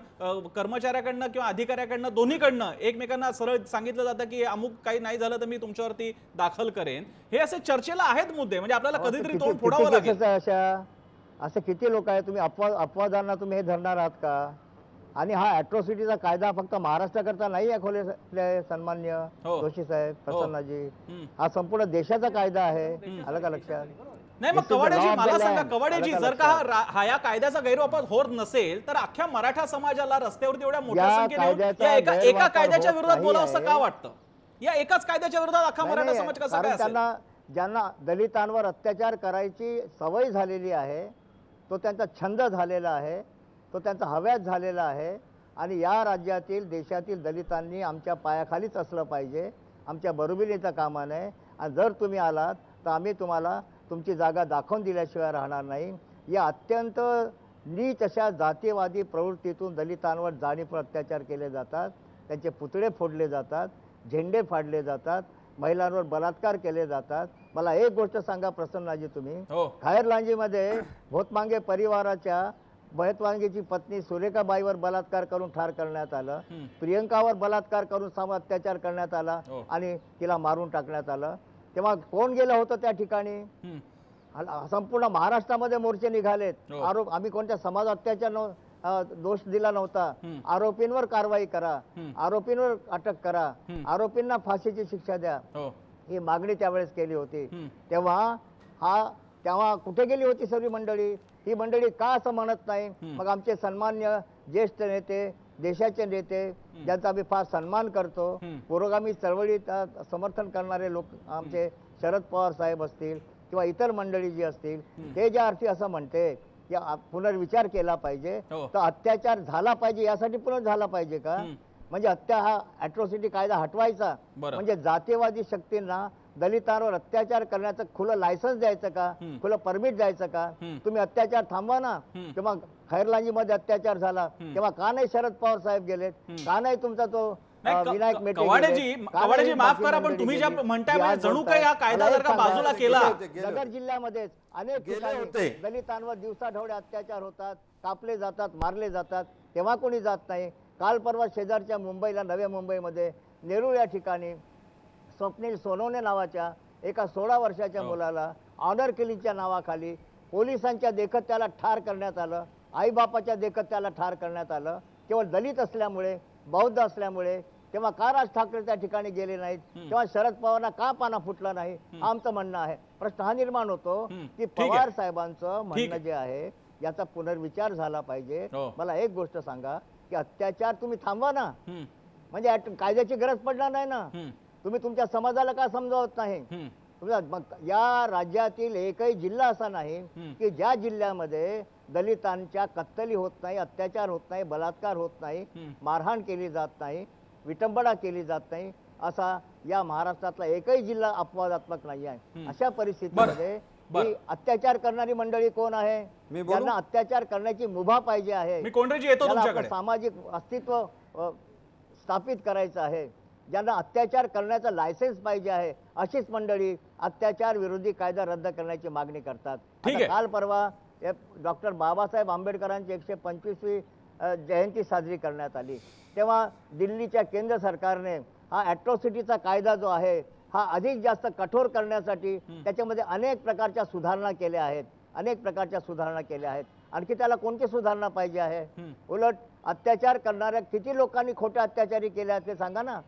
S1: कर्मचाऱ्याकडनं किंवा अधिकाऱ्याकडनं दोन्हीकडनं एकमेकांना सरळ सांगितलं जातं की अमुक काही नाही झालं तर मी तुमच्यावरती दाखल करेन. हे असे चर्चेला आहेत मुद्दे, म्हणजे आपल्याला कधीतरी तोंड फोडावं लागेल.
S2: असे किती लोक आहेत? तुम्ही अपवादांना तुम्ही हे धरणार आहात का? आणि हा अॅट्रॉसिटीचा कायदा फक्त महाराष्ट्राकरता नाही आहे खोले सन्मान्य जोशी साहेब, प्रसन्नाजी, हा संपूर्ण देशाचा कायदा आहे. आलं का लक्षात?
S1: नाही मग कवाडेजी मला सांगा, कवाडेजी जर का या कायद्याचा गैरवापर होत नसेल तर अख्ख्या मराठा समाजाला रस्त्यावरती एवढ्या मोठ्या संख्येने एका कायद्याच्या विरोधात बोलावं असं का वाटतं? या एकाच कायद्याच्या विरोधात अख्खा मराठा
S2: नाही,
S1: समाज कसा काय
S2: कारण
S1: असेल?
S2: त्यांना ज्यांना दलितांवर अत्याचार करायची सवय झालेली आहे, तो त्यांचा छंद झालेला आहे, तो त्यांचा हव्यास झालेला आहे आणि या राज्यातील देशातील दलितांनी आमच्या पायाखालीच असलं पाहिजे, आमच्या बरोबरीचं कामा नये. आणि जर तुम्ही आलात तर आम्ही तुम्हाला तुमची जागा दाखवून दिल्याशिवाय राहणार नाही. या अत्यंत नीच अशा जातीवादी प्रवृत्तीतून दलितांवर जाणीवपूर्वक अत्याचार केले जातात, त्यांचे पुतळे फोडले जातात, झेंडे फाडले जातात, महिलांवर बलात्कार केले जातात. मला एक गोष्ट सांगा प्रसन्नाजी, तुम्ही
S1: हो.
S2: खायरलांजीमध्ये भोतमांगे परिवाराच्या भोतमांगेची पत्नी सुरेखाबाईवर बलात्कार करून ठार करण्यात आलं, प्रियंकावर बलात्कार करून अत्याचार करण्यात आला
S1: हो.
S2: आणि तिला मारून टाकण्यात आलं. तेव्हा कोण गेलं होतं त्या ठिकाणी? संपूर्ण महाराष्ट्रामध्ये मोर्चे निघालेत.
S1: हो.
S2: आरोप, आम्ही कोणत्या समाज अत्याचार दोष दिला नव्हता. आरोपींवर कारवाई करा, आरोपींवर अटक करा, आरोपींना फाशीची शिक्षा द्या,
S1: हो.
S2: ही मागणी त्यावेळेस केली होती. तेव्हा कुठे गेली होती सर्व मंडळी? ही मंडळी का असं म्हणत नाही? मग आमचे सन्मान्य ज्येष्ठ नेते, देशाचे नेते, ज्यांचा आम्ही फार सन्मान करतो, पुरोगामी चळवळीत समर्थन करणारे लोक, आमचे शरद पवार साहेब असतील किंवा इतर मंडळी जी असतील, ते ज्या अर्थी असं म्हणते की पुनर्विचार केला पाहिजे,
S1: हो.
S2: तर अत्याचार झाला पाहिजे यासाठी झाला पाहिजे का? म्हणजे हा अॅट्रॉसिटी कायदा हटवायचा
S1: बरं.
S2: म्हणजे जातीयवादी शक्तींना दलितांवर अत्याचार करण्याचं खुलं लायसन्स द्यायचं का? खुलं परमिट द्यायचं का? तुम्ही अत्याचार थांबवा ना. तेव्हा खैरलांजी मध्ये अत्याचार झाला तेव्हा का नाही शरद पवार साहेब गेलेत? का नाही तुमचा तो विनायक मेटे
S1: कवाडेजी माफ करा, पण तुम्ही ज्या म्हणताय म्हणजे जणू काही हा कायदा जर का बाजूला केला.
S2: नगर जिल्ह्यामध्येच अनेक ठिकाणी दलितांवर दिवसाढवळे अत्याचार होतात, कापले जातात, मारले जातात, तेव्हा कोणी जात नाही. काल परवा शेजारच्या मुंबईला, नव्या मुंबईमध्ये नेरूळ या ठिकाणी स्वप्नील सोनवणे नावाच्या एका 16 वर्षाच्या मुलाला ऑनर किलिंगच्या नावाखाली पोलिसांच्या देखत त्याला ठार करण्यात आलं, आईबापाच्या देखत त्याला ठार करण्यात आलं, केवळ दलित असल्यामुळे, बौद्ध असल्यामुळे. तेव्हा का राज ठाकरे त्या ठिकाणी गेले नाहीत? तेव्हा शरद पवारांना का पाना फुटला नाही? आमचं म्हणणं आहे. प्रश्न हा निर्माण होतो की पवार साहेबांचं म्हणणं जे आहे याचा पुनर्विचार झाला पाहिजे. मला एक गोष्ट सांगा की अत्याचार तुम्ही थांबवा ना, म्हणजे कायद्याची गरज पडणार नाही ना. तुम्ही तुमच्या समाजाला का समजावत नाही? या राज्यातील एकही जिल्हा असा नाही की ज्या जिल्ह्यामध्ये दलितांच्या कत्तली होत नाही, अत्याचार होत नाही, बलात्कार होत नाही, मारहाण केली जात नाही, विटंबना केली जात नाही, असा या महाराष्ट्रातला एकही जिल्हा अपवादात्मक नाही आहे. अशा परिस्थितीमध्ये ही अत्याचार करणारी मंडळी कोण आहे? ज्यांना अत्याचार करण्याची मुभा पाहिजे आहे,
S1: मी कोंढरेजी येतो तुमच्याकडे.
S2: सामाजिक अस्तित्व स्थापित करायचं आहे, ज्यांना अत्याचार करण्याचं लायसन्स पाहिजे आहे, अशीच मंडळी अत्याचार विरोधी कायदा रद्द करण्याची मागणी करतात. काल परवा डॉक्टर बाबासाहेब आंबेडकरांची 125वी जयंती साजरी करण्यात आली. तेव्हा दिल्लीच्या केंद्र सरकारने हा अॅट्रॉसिटीचा कायदा जो आहे हा अधिक जास्त कठोर करण्यासाठी त्याच्यामध्ये अनेक प्रकारच्या सुधारणा केल्या आहेत, अनेक प्रकारच्या सुधारणा केल्या आहेत. आणखी त्याला कोणती सुधारणा पाहिजे आहे? उलट अत्याचार करणाऱ्या किती लोकांनी खोटे अत्याचारी केले आहेत ते सांगा ना.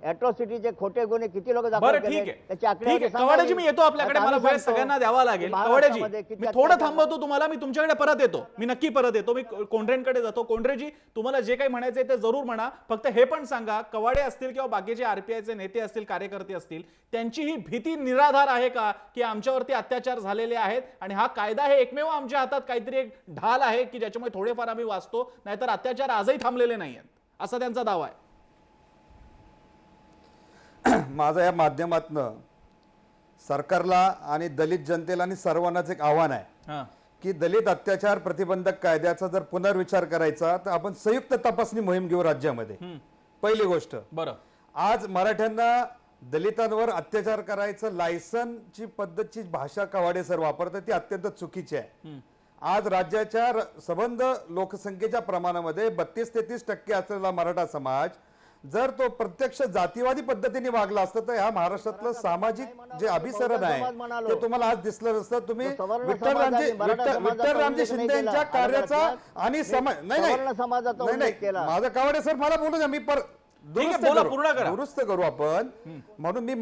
S2: अॅट्रॉसिटीचे खोटे गुन्हे किती लोक दाखल केले त्याची आकडेवारी सांगा.
S1: कवाडेजी मी येतो आपल्याकडे, मला वेळ सगळ्यांना द्यावा लागेल. कवाडेजी मी थोडं थांबवतो तुम्हाला, मी तुमच्याकडे परत येतो, मी नक्की परत येतो. मी कोंढरेंकडे जातो. कोंढरेजी तुम्हाला जे काही म्हणायचंय ते जरूर म्हणा, फक्त हे पण सांगा कवाडे असतील किंवा बाकीचे आरपीआयचे नेते असतील, कार्यकर्ते असतील, त्यांची ही भीती निराधार आहे का की आमच्यावरती अत्याचार झालेले आहेत आणि हा कायदा हे एकमेव आमच्या हातात काहीतरी एक ढाल आहे की ज्याच्यामुळे थोडेफार आम्ही वाचतो, नाहीतर अत्याचार आजही थांबलेले नाहीयेत, असा त्यांचा दावा आहे.
S3: माझं या माध्यमातनं सरकारला आणि दलित जनतेला आणि सर्वांनाच एक आव्हान आहे की दलित अत्याचार प्रतिबंधक कायद्याचा जर पुनर्विचार करायचा तर आपण संयुक्त तपासणी मोहीम घेऊ राज्यामध्ये. पहिली गोष्ट,
S1: बरं,
S3: आज मराठ्यांना दलितांवर अत्याचार करायचं लायसनची पद्धतची भाषा कवाडे सर वापरतात ती अत्यंत चुकीची आहे. आज राज्याच्या सबंध लोकसंख्येच्या प्रमाणामध्ये 32-33% असलेला मराठा समाज जर तो प्रत्यक्ष जातीवादी पद्धतीने वागला असता तर ह्या महाराष्ट्रातलं सामाजिक जे अभिसरण आहे ते तुम्हाला आज दिसलं नसतं. तुम्ही विठ्ठलरामजी शिंदे यांच्या कार्याचा आणि नाही माझं कवाडे सर मला बोलू द्या, मी दुरुस्त करू आपण. म्हणून मी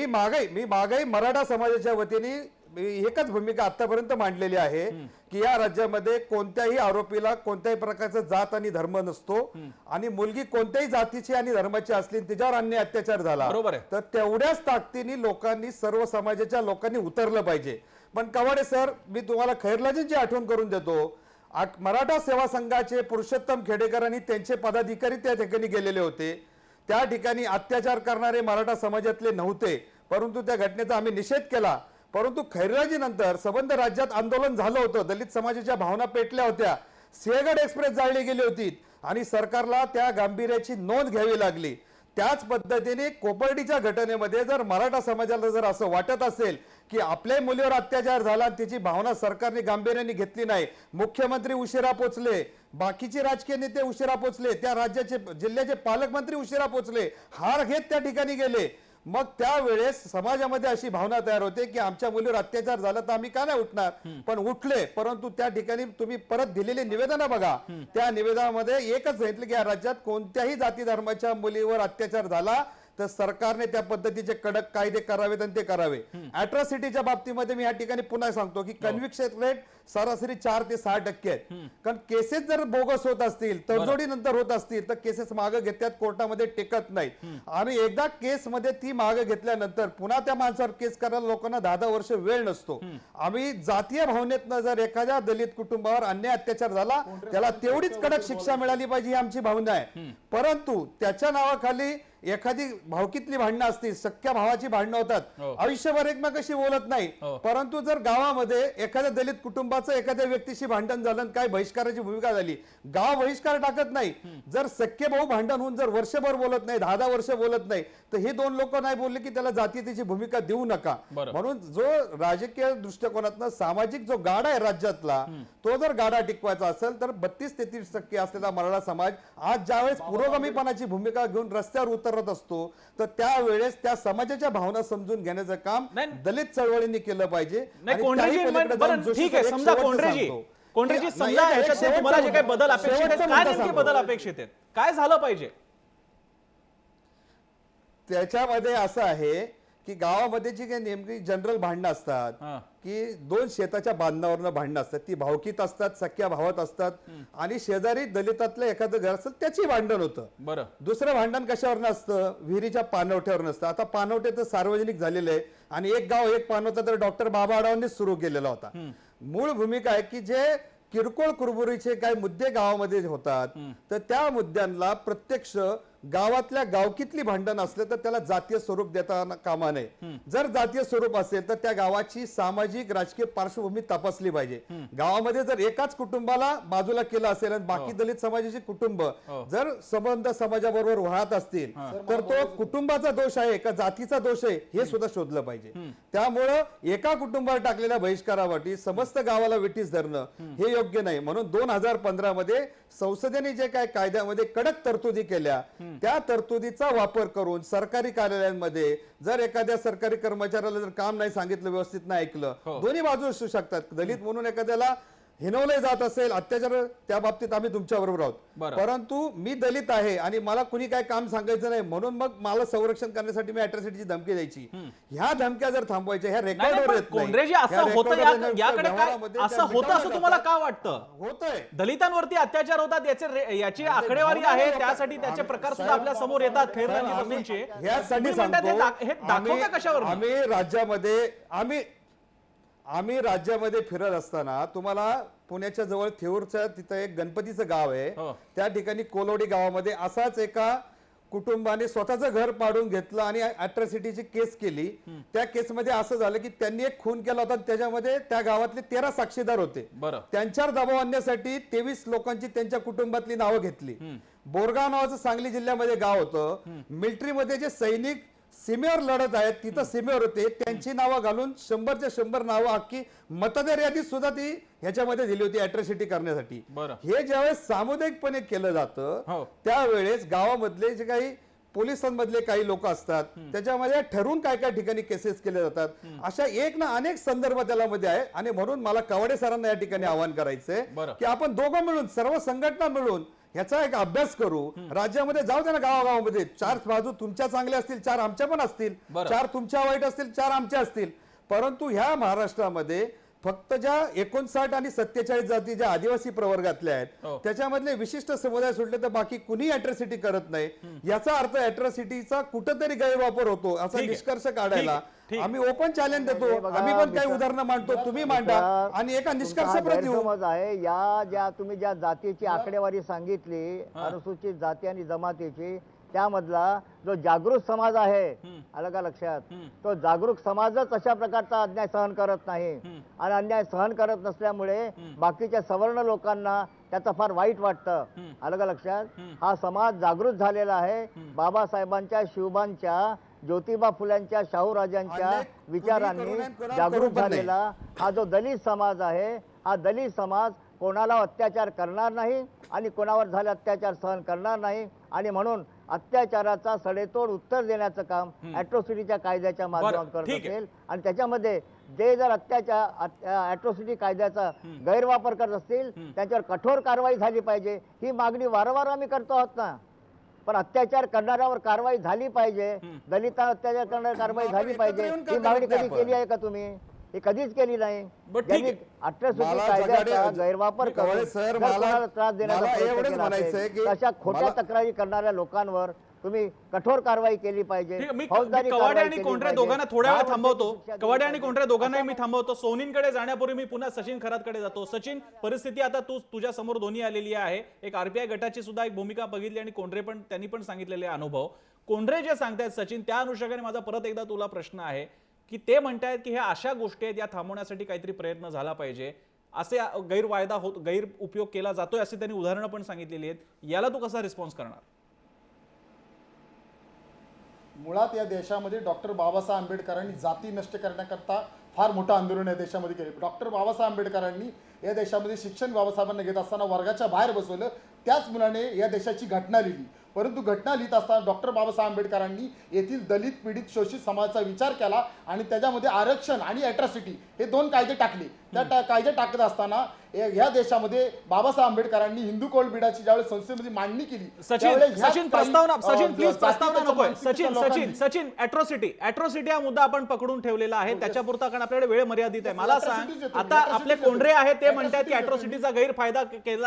S3: महागाई मराठा समाजाच्या वतीने एकच भूमिका आतापर्यंत मांडलेली आहे की या राज्यामध्ये कोणत्याही आरोपीला कोणत्याही प्रकारचा जात आणि धर्म नसतो आणि मुलगी कोणत्याही जातीची आणि धर्माची असली तिच्यावर अन्याय अत्याचार झाला
S1: बरोबर आहे.
S3: तर तेवढ्याच ताकदीने लोकांनी सर्व समाजाच्या लोकांनी उतरलं पाहिजे. पण कवाडे सर, मी तुम्हाला खैरलाजींची आठवण करून देतो. मराठा सेवा संघाचे पुरुषोत्तम खेडेकर आणि त्यांचे पदाधिकारी त्या ठिकाणी गेलेले होते. त्या ठिकाणी अत्याचार करणारे मराठा समाजातले नव्हते, परंतु त्या घटनेचा आम्ही निषेध केला. परंतु खैरलाजी नंतर संबंध राज्यात आंदोलन झालं होतं, दलित समाजाच्या भावना पेटल्या होत्या, सिंहगड एक्सप्रेस जाळली गेली होती आणि सरकारला त्या गांभीर्याची नोंद घ्यावी लागली. त्याच पद्धतीने कोपर्डीच्या घटनेमध्ये जर मराठा समाजाला जर असं वाटत असेल की आपल्या मुलीवर अत्याचार झाला, त्याची भावना सरकारने गांभीर्याने घेतली नाही, मुख्यमंत्री उशिरा पोचले, बाकीचे राजकीय नेते उशिरा पोचले, त्या राज्याचे जिल्ह्याचे पालकमंत्री उशिरा पोचले, हार घेत त्या ठिकाणी गेले, मग त्यावेळेस समाजामध्ये अशी भावना तयार होते की आमच्या मुलीवर अत्याचार झाला तर आम्ही का नाही उठणार. पण उठले. परंतु त्या ठिकाणी तुम्ही परत दिलेली निवेदनं बघा, त्या निवेदनामध्ये एकच सांगितलं की या राज्यात कोणत्याही जाती धर्माच्या मुलीवर अत्याचार झाला तर सरकारने त्या पद्धतीचे कडक कायदे करावेत आणि ते करावे. अॅट्रॉसिटीच्या बाबतीमध्ये मी या ठिकाणी पुन्हा सांगतो की कन्व्हिक्शन रेट सरासरी 4 ते 6% आहेत. कारण केसेस जर बोगस होत असतील, तडजोडी नंतर होत असतील तर केसेस मागे घेतात, कोर्टामध्ये टेकत नाहीत. आणि एकदा केस मध्ये ती मागे घेतल्यानंतर पुन्हा त्या माणसावर केस करायला लोकांना 10 वर्ष वेळ नसतो. आम्ही जातीय भावनेतनं जर एखाद्या दलित कुटुंबावर अन्याय अत्याचार झाला त्याला तेवढीच कडक शिक्षा मिळाली पाहिजे ही आमची भावना आहे. परंतु त्याच्या नावाखाली एखादी भावकीतली भांडणं असतील, सख्या भावाची भांडणं होतात, आयुष्यभर एकमेकाशी बोलत नाही, परंतु जर गावामध्ये एखाद्या दलित कुटुंबाचं एखाद्या व्यक्तीशी भांडण झालं, काय बहिष्काराची भूमिका झाली, गाव बहिष्कार टाकत नाही. जर सख्खे भाऊ भांडण होऊन जर वर्षभर बोलत नाही, 10 वर्ष बोलत नाही, तर हे दोन लोक नाही बोलले की त्याला जातीयतेची भूमिका देऊ नका. म्हणून जो राजकीय दृष्टिकोनातनं सामाजिक जो गाडा आहे राज्यातला, तो जर गाडा टिकवायचा असेल तर 32-33% असलेला मराठा समाज आज ज्यावेळेस पुरोगामीपणाची भूमिका घेऊन रस्त्यावर उतरत असतो तर त्यावेळेस त्या समाजाच्या भावना समजून घेण्याचं काम दलित चळवळींनी केलं पाहिजे.
S1: ठीक आहे, समजा कोंढरेजी समजा ह्याच्यात तुम्हाला जे काही बदल अपेक्षित आहेत, काय नेमके बदल अपेक्षित आहेत, काय झालं पाहिजे?
S3: त्याच्यामध्ये असं आहे की गावामध्ये जी काही नेमकी जनरल भांडणं असतात की 2 शेताच्या बांधण्यावरनं भांडणं असतात, ती भावकीत असतात, सख्या भावात असतात, आणि शेजारी दलितातलं एखादं घर असतं त्याची भांडण होतं.
S1: बरं,
S3: दुसरं भांडण कशावर नसतं, विहिरीच्या पाणवठ्यावर नसतं. आता पाणवठे तर सार्वजनिक झालेलं आहे आणि एक गाव एक पाणवठा तर डॉक्टर बाबा आढावांनी सुरू केलेला होता. मूळ भूमिका आहे की जे किरकोळ कुरबुरीचे काही मुद्दे गावामध्ये होतात तर त्या मुद्द्यांना प्रत्यक्ष गावातल्या गावकीतली भांडण असले तर त्याला जातीय स्वरूप देता कामा नये. जर जातीय स्वरूप असेल तर त्या गावाची सामाजिक राजकीय पार्श्वभूमी तपासली पाहिजे. गावामध्ये जर एकाच कुटुंबाला बाजूला केलं असेल आणि बाकी दलित समाजाची कुटुंब जर संबंध समाजाबरोबर वाहत असतील तर तो कुटुंबाचा दोष आहे का जातीचा दोष आहे हे सुद्धा शोधलं पाहिजे. त्यामुळं एका कुटुंबावर टाकलेल्या बहिष्कारावरती समस्त गावाला वेठीस धरणं हे योग्य नाही. म्हणून 2015 मध्ये संसदेने जे काय कायद्यामध्ये कडक तरतुदी केल्या त्या तरतुदीचा वापर करून सरकारी कार्यालयांमध्ये जर एखाद्या सरकारी कर्मचाऱ्याला जर काम नाही सांगितलं, व्यवस्थित नाही ऐकलं, दोन्ही बाजू असू शकतात. दलित म्हणून एखाद्याला हिनवले जात असेल, अत्याचार, त्या बाबतीत आम्ही तुमच्या बरोबर आहोत. परंतु मी दलित आहे आणि मला कुणी काय काम सांगायचं नाही म्हणून मग मला संरक्षण करण्यासाठी मी अॅट्रॉसिटीची धमकी द्यायची. ह्या धमक्या जर थांबवायच्या, ह्या रेकॉर्डवर येत
S1: कोंढरेजी असं होतं, याकडे काय असं होतं असं तुम्हाला का वाटतं?
S3: होतंय,
S1: दलितांवरती अत्याचार होतात याची आकडेवारी आहे, त्यासाठी त्याचे प्रकार सुद्धा आपल्या समोर येतात.
S3: ह्यासाठी सांगतो,
S1: हे दाखवता कशावर?
S3: आम्ही राज्यामध्ये फिरत असताना तुम्हाला पुण्याच्या जवळ थेऊरच्या तिथं एक गणपतीचं गाव आहे, त्या ठिकाणी कोलोडी गावामध्ये असाच एका कुटुंबाने स्वतःचं घर पाडून घेतलं आणि अॅट्रॉसिटीची केस केली. त्या केसमध्ये असं झालं की त्यांनी एक खून केला होता, त्याच्यामध्ये त्या गावातले 13 साक्षीदार होते. त्यांच्यावर दबाव आणण्यासाठी 23 लोकांची त्यांच्या कुटुंबातली नावं घेतली. बोरगाव नावाचं सांगली जिल्ह्यामध्ये गाव होतं. मिलिटरीमध्ये जे सैनिक सीमेवर लढत आहेत तिथं सीमेवर होते, त्यांची नावं घालून 100च्या 100 नावं अख्खी मतदार यादीत सुद्धा ती ह्याच्यामध्ये दिली होती अॅट्रॉसिटी करण्यासाठी. हे ज्यावेळेस सामुदायिकपणे केलं जातं त्यावेळेस गावामधले जे काही पोलिसांमधले काही लोक असतात त्याच्यामध्ये ठरवून काय काय ठिकाणी केसेस केले जातात. अशा एक ना अनेक संदर्भ त्याला मध्ये आहे आणि म्हणून मला कवाडे सरांना या ठिकाणी आवाहन करायचंय की आपण दोघं मिळून, सर्व संघटना मिळून ह्याचा एक अभ्यास करू. राज्यामध्ये जाऊ दे ना, गावागावामध्ये 4 बाजू तुमच्या चांगल्या असतील, 4 आमच्या पण असतील, 4 तुमच्या वाईट असतील, 4 आमच्या असतील, परंतु ह्या महाराष्ट्रामध्ये फक्त ज्या 59 आणि 47 जाती ज्या आदिवासी प्रवर्गातल्या आहेत त्याच्यामधले विशिष्ट समुदाय सुटले तर बाकी कुणी अॅट्रॉसिटी करत नाही. याचा अर्थ अॅट्रॉसिटीचा कुठंतरी गैरवापर होतो असा निष्कर्ष काढायला आम्ही ओपन चॅलेंज देतो. आम्ही पण काही उदाहरणं मांडतो, तुम्ही मांडा आणि एका निष्कर्षाप्रत येऊ.
S2: गैरसमज आहे या ज्या तुम्ही ज्या जातीची आकडेवारी सांगितली अनुसूचित जाती आणि जमातीची, त्यामधला जो जागृत समाज आहे आलं का लक्षात, तो जागरूक समाजच अशा प्रकारचा अन्याय सहन करत नाही आणि अन्याय सहन करत नसल्यामुळे बाकीच्या सवर्ण लोकांना त्याचं फार वाईट वाटतं. आलं का लक्षात. हा समाज जागृत झालेला आहे. बाबासाहेबांच्या, शिवबांच्या, ज्योतिबा फुल्यांच्या, शाहूराजांच्या विचारांनी जागृत झालेला हा जो दलित समाज आहे, हा दलित समाज कोणाला अत्याचार करणार नाही आणि कोणावर झाले अत्याचार सहन करणार नाही आणि म्हणून अत्याचाराचा सडेतोड उत्तर देण्याचं काम अॅट्रॉसिटीच्या कायद्याच्या माध्यमातून करत असेल आणि त्याच्यामध्ये जे जर अॅट्रॉसिटी कायद्याचा गैरवापर करत असतील त्यांच्यावर कठोर कारवाई झाली पाहिजे. ही मागणी वारंवार आम्ही करतो आहोत ना. पण अत्याचार करणाऱ्यावर कारवाई झाली पाहिजे, दलितांवर अत्याचार करणाऱ्यावर कारवाई झाली पाहिजे. ही मागणी कधी केली आहे का तुम्ही? हे कधीच केली नाही. ज्यांनी अॅट्रॉसिटी कायद्याचा गैरवापर करून जर कोणाला त्रास देण्याचा प्रयत्न केला असेल, तशा खोट्या तक्रारी करणाऱ्या लोकांवर तुम्ही कठोर कारवाई केली पाहिजे. फौजदारी
S1: कवाडे आणि कोंढरे दोघांना थोड्या वेळ थांबवतो. कवाडे आणि कोंढरे दोघांनाही मी थांबवतो. सोनींकडे जाण्यापूर्वी मी पुन्हा सचिन खरातकडे जातो. सचिन, परिस्थिती आता तुझ्या समोर दोन्ही आलेली आहे. एक आरपीआय गटाची सुद्धा एक भूमिका बघितली आणि कोंढरे पण त्यांनी पण सांगितलेले अनुभव. कोंढरे जे सांगतायत सचिन, त्या अनुषंगाने माझा परत एकदा तुला प्रश्न आहे की ते म्हणतायत की ह्या अशा गोष्टी आहेत, या थांबवण्यासाठी काहीतरी प्रयत्न झाला पाहिजे, असे गैर उपयोग केला जातोय असे त्यांनी उदाहरणं पण सांगितलेली आहेत. याला तू कसा रिस्पॉन्स करणार?
S5: मुळात या देशामध्ये डॉक्टर बाबासाहेब आंबेडकरांनी जाती नष्ट करण्याकरता फार मोठं आंदोलन या देशामध्ये केले. डॉक्टर बाबासाहेब आंबेडकरांनी या देशामध्ये शिक्षण बाबासाहेबांना घेत असताना वर्गाच्या बाहेर बसवलं. त्याच मुलाने या देशाची घटना लिहिली. परंतु घटना लिहित असताना डॉक्टर बाबासाहेब आंबेडकरांनी येथील दलित, पीडित, शोषित समाजाचा विचार केला आणि त्याच्यामध्ये आरक्षण आणि अॅट्रॉसिटी हे दोन कायदे टाकले. त्या कायदे टाकत असताना या देशामध्ये बाबासाहेब आंबेडकरांनी हिंदू कोड बिडाची ज्यावेळेस संसदेमध्ये मांडणी केली.
S1: सचिन प्लीज प्रस्तावना नकोय. सचिन अॅट्रॉसिटी हा मुद्दा आपण पकडून ठेवलेला आहे, त्याच्यापुरता कारण आपल्याकडे वेळ मर्यादित आहे. मला सांग, आता आपले कोंढरे आहेत ते म्हणतात की अॅट्रॉसिटीचा गैरफायदा